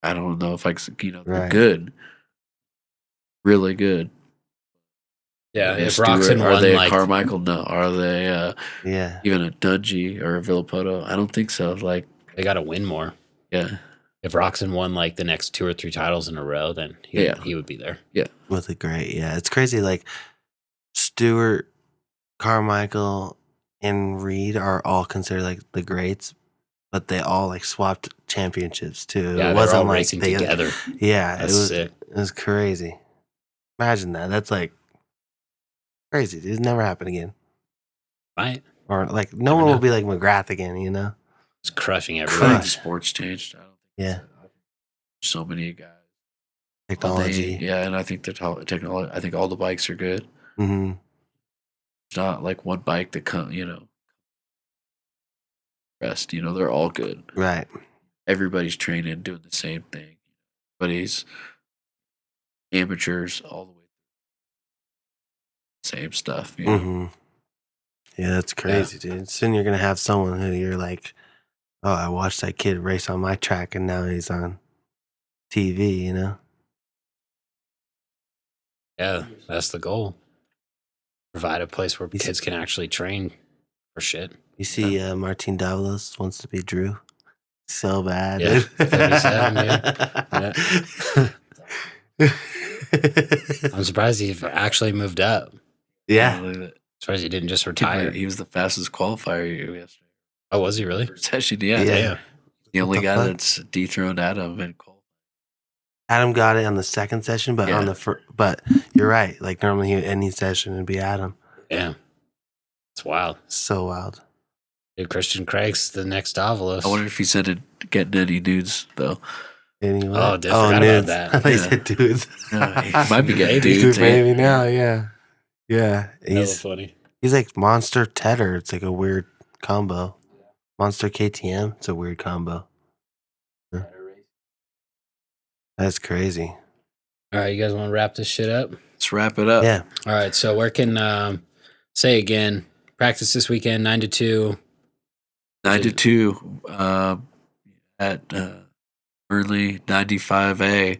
I don't know if I could, you know, they're Right. good. Really good. Yeah, And if Stewart, Roxon are won, they like, a Carmichael? No. Are they Yeah. even a Dungy or a Villapoto? I don't think so. Like, they got to win more. yeah. If Roxon won like the next 2 or 3 titles in a row, then he would be there. With a great, yeah. It's crazy. Like Stewart, Carmichael, and Reed are all considered like the greats, but they all like swapped championships too. Yeah, It they're all like racing together. Yeah, That's sick. it was crazy. Imagine that. That's like crazy, dude. It's never happen again. Right? Or like no Never one know. will be like McGrath again, you know? It's crushing I think everybody. the sport's changed. I don't think Yeah. so many guys. Technology. Yeah, and I think the technology. I think all the bikes are good. Mm-hmm. It's not like one bike that rest. You know, they're all good. Right. Everybody's training, doing the same thing. Everybody's amateurs all the way. Same stuff. You know? Mm-hmm. Yeah, that's crazy, dude. Soon you're gonna have someone who you're like, oh, I watched that kid race on my track and now he's on TV, you know? Yeah, that's the goal. Provide a place where kids can actually train for shit. You see Martin Davalos wants to be Drew. So bad. Yeah, dude. 37, I'm surprised he actually moved up. Yeah. Surprised he didn't just retire. He was the fastest qualifier yesterday. Oh, was he really? Session, yeah. Yeah. The only What the guy fuck? that's dethroned Adam in qual. Adam got it on the second session, but Yeah. on the first, but you're right. Like normally any session would be Adam. Yeah. It's wild. So wild. Dude, Christian Craig's the next Davalos. I wonder if he's getting any nudes though. Anyway. Oh, dude, forgot about nudes. that. I thought you Yeah. said dudes. Yeah, he might be getting Maybe. dudes. Maybe now, yeah. Yeah. Hella He's funny. like Monster Tedder. It's like a weird combo. Monster KTM. It's a weird combo. Yeah. That's crazy. All right, you guys want to wrap this shit up? Let's wrap it up. Yeah. All right, so where can, say again, practice this weekend, 9 to 2. 9 to 2 at Fernley 95A.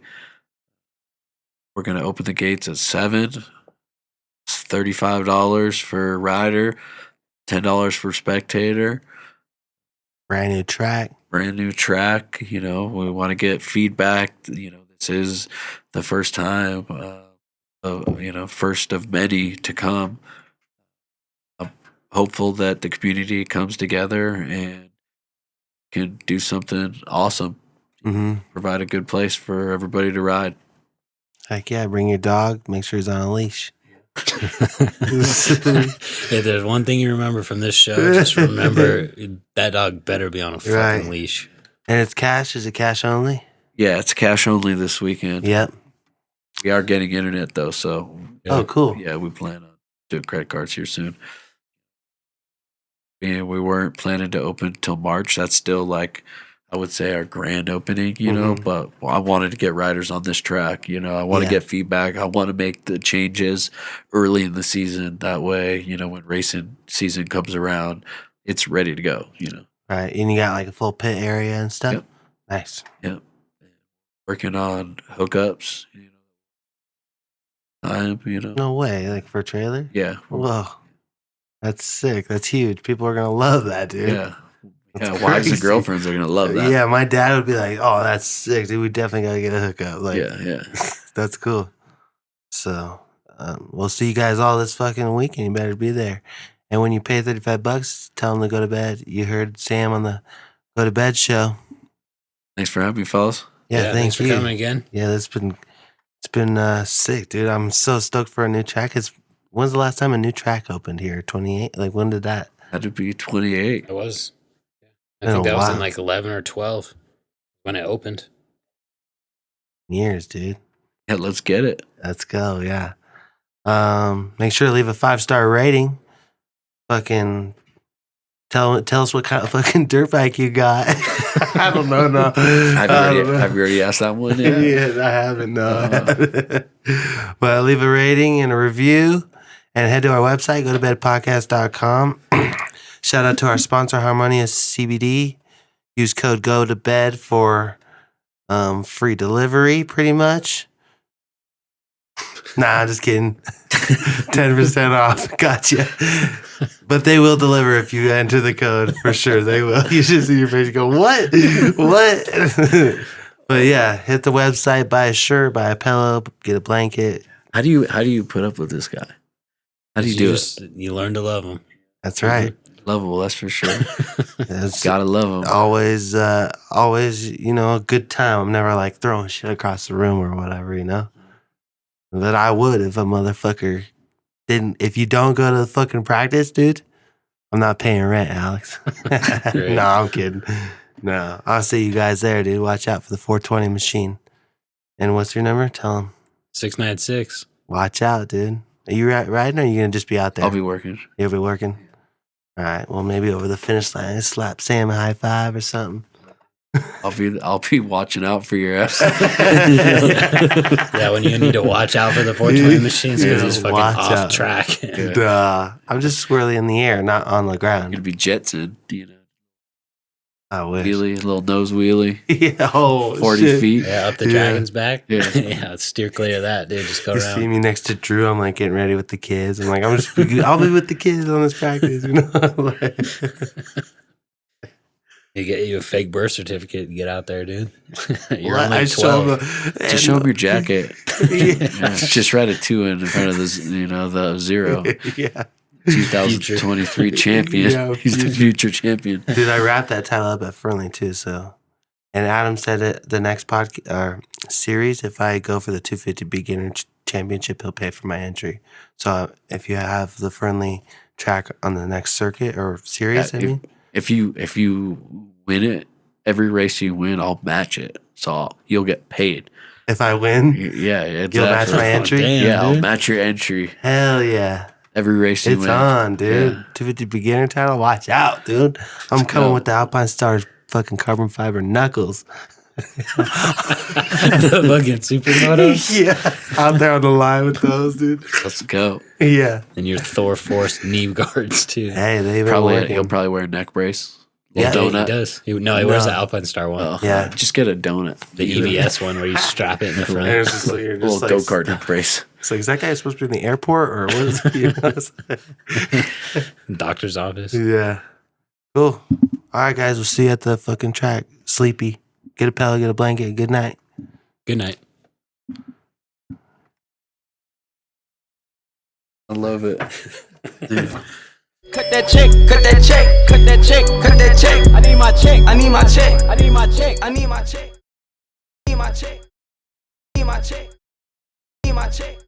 We're going to open the gates at 7. It's $35 for rider, $10 for spectator. Brand new track. Brand new track. You know, we want to get feedback. You know, this is the first time, first of many to come. I'm hopeful that the community comes together and can do something awesome. Mm-hmm. Provide a good place for everybody to ride. Heck yeah. Bring your dog. Make sure he's on a leash. If there's one thing you remember from this show, just remember that dog better be on a fucking Right. leash. And it's cash. Is it cash only? Yeah, it's cash only this weekend. Yep. We are getting internet though, so Oh, cool. yeah, we plan on doing credit cards here soon. And we weren't planning to open until March. That's still like, I would say, our grand opening, you know, but I wanted to get riders on this track. You know, I want to get feedback. I want to make the changes early in the season. That way, you know, when racing season comes around, it's ready to go, you know. Right. And you got like a full pit area and stuff? Yep. Nice. Yep. Working on hookups, you know. No way. Like for a trailer? Yeah. Whoa. That's sick. That's huge. People are going to love that, dude. Yeah. That's Wives and crazy. girlfriends are going to love that. Yeah, my dad would be like, oh, that's sick, dude. We definitely got to get a hookup. Like, Yeah. That's cool. So, we'll see you guys all this fucking weekend. You better be there. And when you pay $35, tell them to go to bed. You heard Sam on the Go to Bed show. Thanks for having me, fellas. Yeah, thanks for coming again. Yeah, it's been sick, dude. I'm so stoked for a new track. When's the last time a new track opened here? 28? Like, when did that? Had to be 28. It was. I think that was in like 11 or 12 when it opened. Years, dude. Yeah, let's get it. Let's go, yeah. Make sure to leave a 5-star rating. Fucking tell us what kind of fucking dirt bike you got. I don't know, no. Have you already asked that one? Yeah, I haven't, no. But leave a rating and a review and head to our website, go to bedpodcast.com. Shout out to our sponsor, Harmonious CBD. Use code GOTOBED for free delivery, pretty much. Nah, just kidding. 10% off. Gotcha. But they will deliver if you enter the code, for sure. They will. You should see your face and go, what? What? But yeah, hit the website, buy a shirt, buy a pillow, get a blanket. How do you put up with this guy? How do you do it? You learn to love him. That's right. Lovable, that's for sure. That's Gotta love him. always, you know, a good time. I'm never like throwing shit across the room or whatever, you know? But I would if a motherfucker didn't. If you don't go to the fucking practice, dude, I'm not paying rent, Alex. No, I'm kidding. No, I'll see you guys there, dude. Watch out for the 420 machine. And what's your number? Tell them. 696. Watch out, dude. Are you riding or are you going to just be out there? I'll be working. You'll be working? All right. Well, maybe over the finish line, slap Sam a high five or something. I'll be watching out for your ass. Yeah, when you need to watch out for the 420 machines because he's fucking off out. track. Duh. I'm just squirrely in the air, not on the You're ground. gonna be Jetson, you know. I wish. Wheelie, little nose wheelie. Yeah, oh, 40 shit. feet. Yeah, up the Yeah. dragon's back. Yeah. Yeah, steer clear of that, dude. Just go You around. see me next to Drew. I'm like getting ready with the kids. I'm like, I'll be with the kids on this practice. You know, like, You get you a fake birth certificate and get out there, dude. You're what? only I 12. Just show him your jacket. Yeah. Yeah, just write a 2 in front of the 0. Yeah, 2023 champion. Yeah, He's the future champion. dude. I wrapped that title up at Fernley too. So, and Adam said it the next series. If I go for the 250 beginner championship, he'll pay for my entry. So if you have the Fernley track on the next circuit or series, I mean. If you win it, every race you win, I'll match it. So you'll get paid. If I win, Yeah, you'll match my entry. damn. Yeah, I'll dude. match your entry. Hell yeah. Every race you It's win. on, dude. Yeah. 250 beginner title. Watch out, dude. I'm coming go. with the Alpine Stars fucking carbon fiber knuckles. The fucking supermotos. Yeah. Out there on the line with those, dude. Let's go. Yeah. And your Thor Force knee guards, too. Hey, they've been He'll working. probably wear a neck brace. Yeah, Little He donut. does. He wears the No. Alpine Star one. Oh, Yeah. just get a donut. The EVS one where you strap it in the And front. it's just like, you're A little just like, go kart brace. It's like, is that guy supposed to be in the airport or what is he? You know? Doctor's office. Yeah. Cool. All right, guys. We'll see you at the fucking track. Sleepy. Get a pillow, get a blanket. Good night. Good night. I love it. Cut that check, cut that check, cut that check, cut that check. I need my check, I need my check, I need my check, I need my check, I need my check, I need my check, I need my check.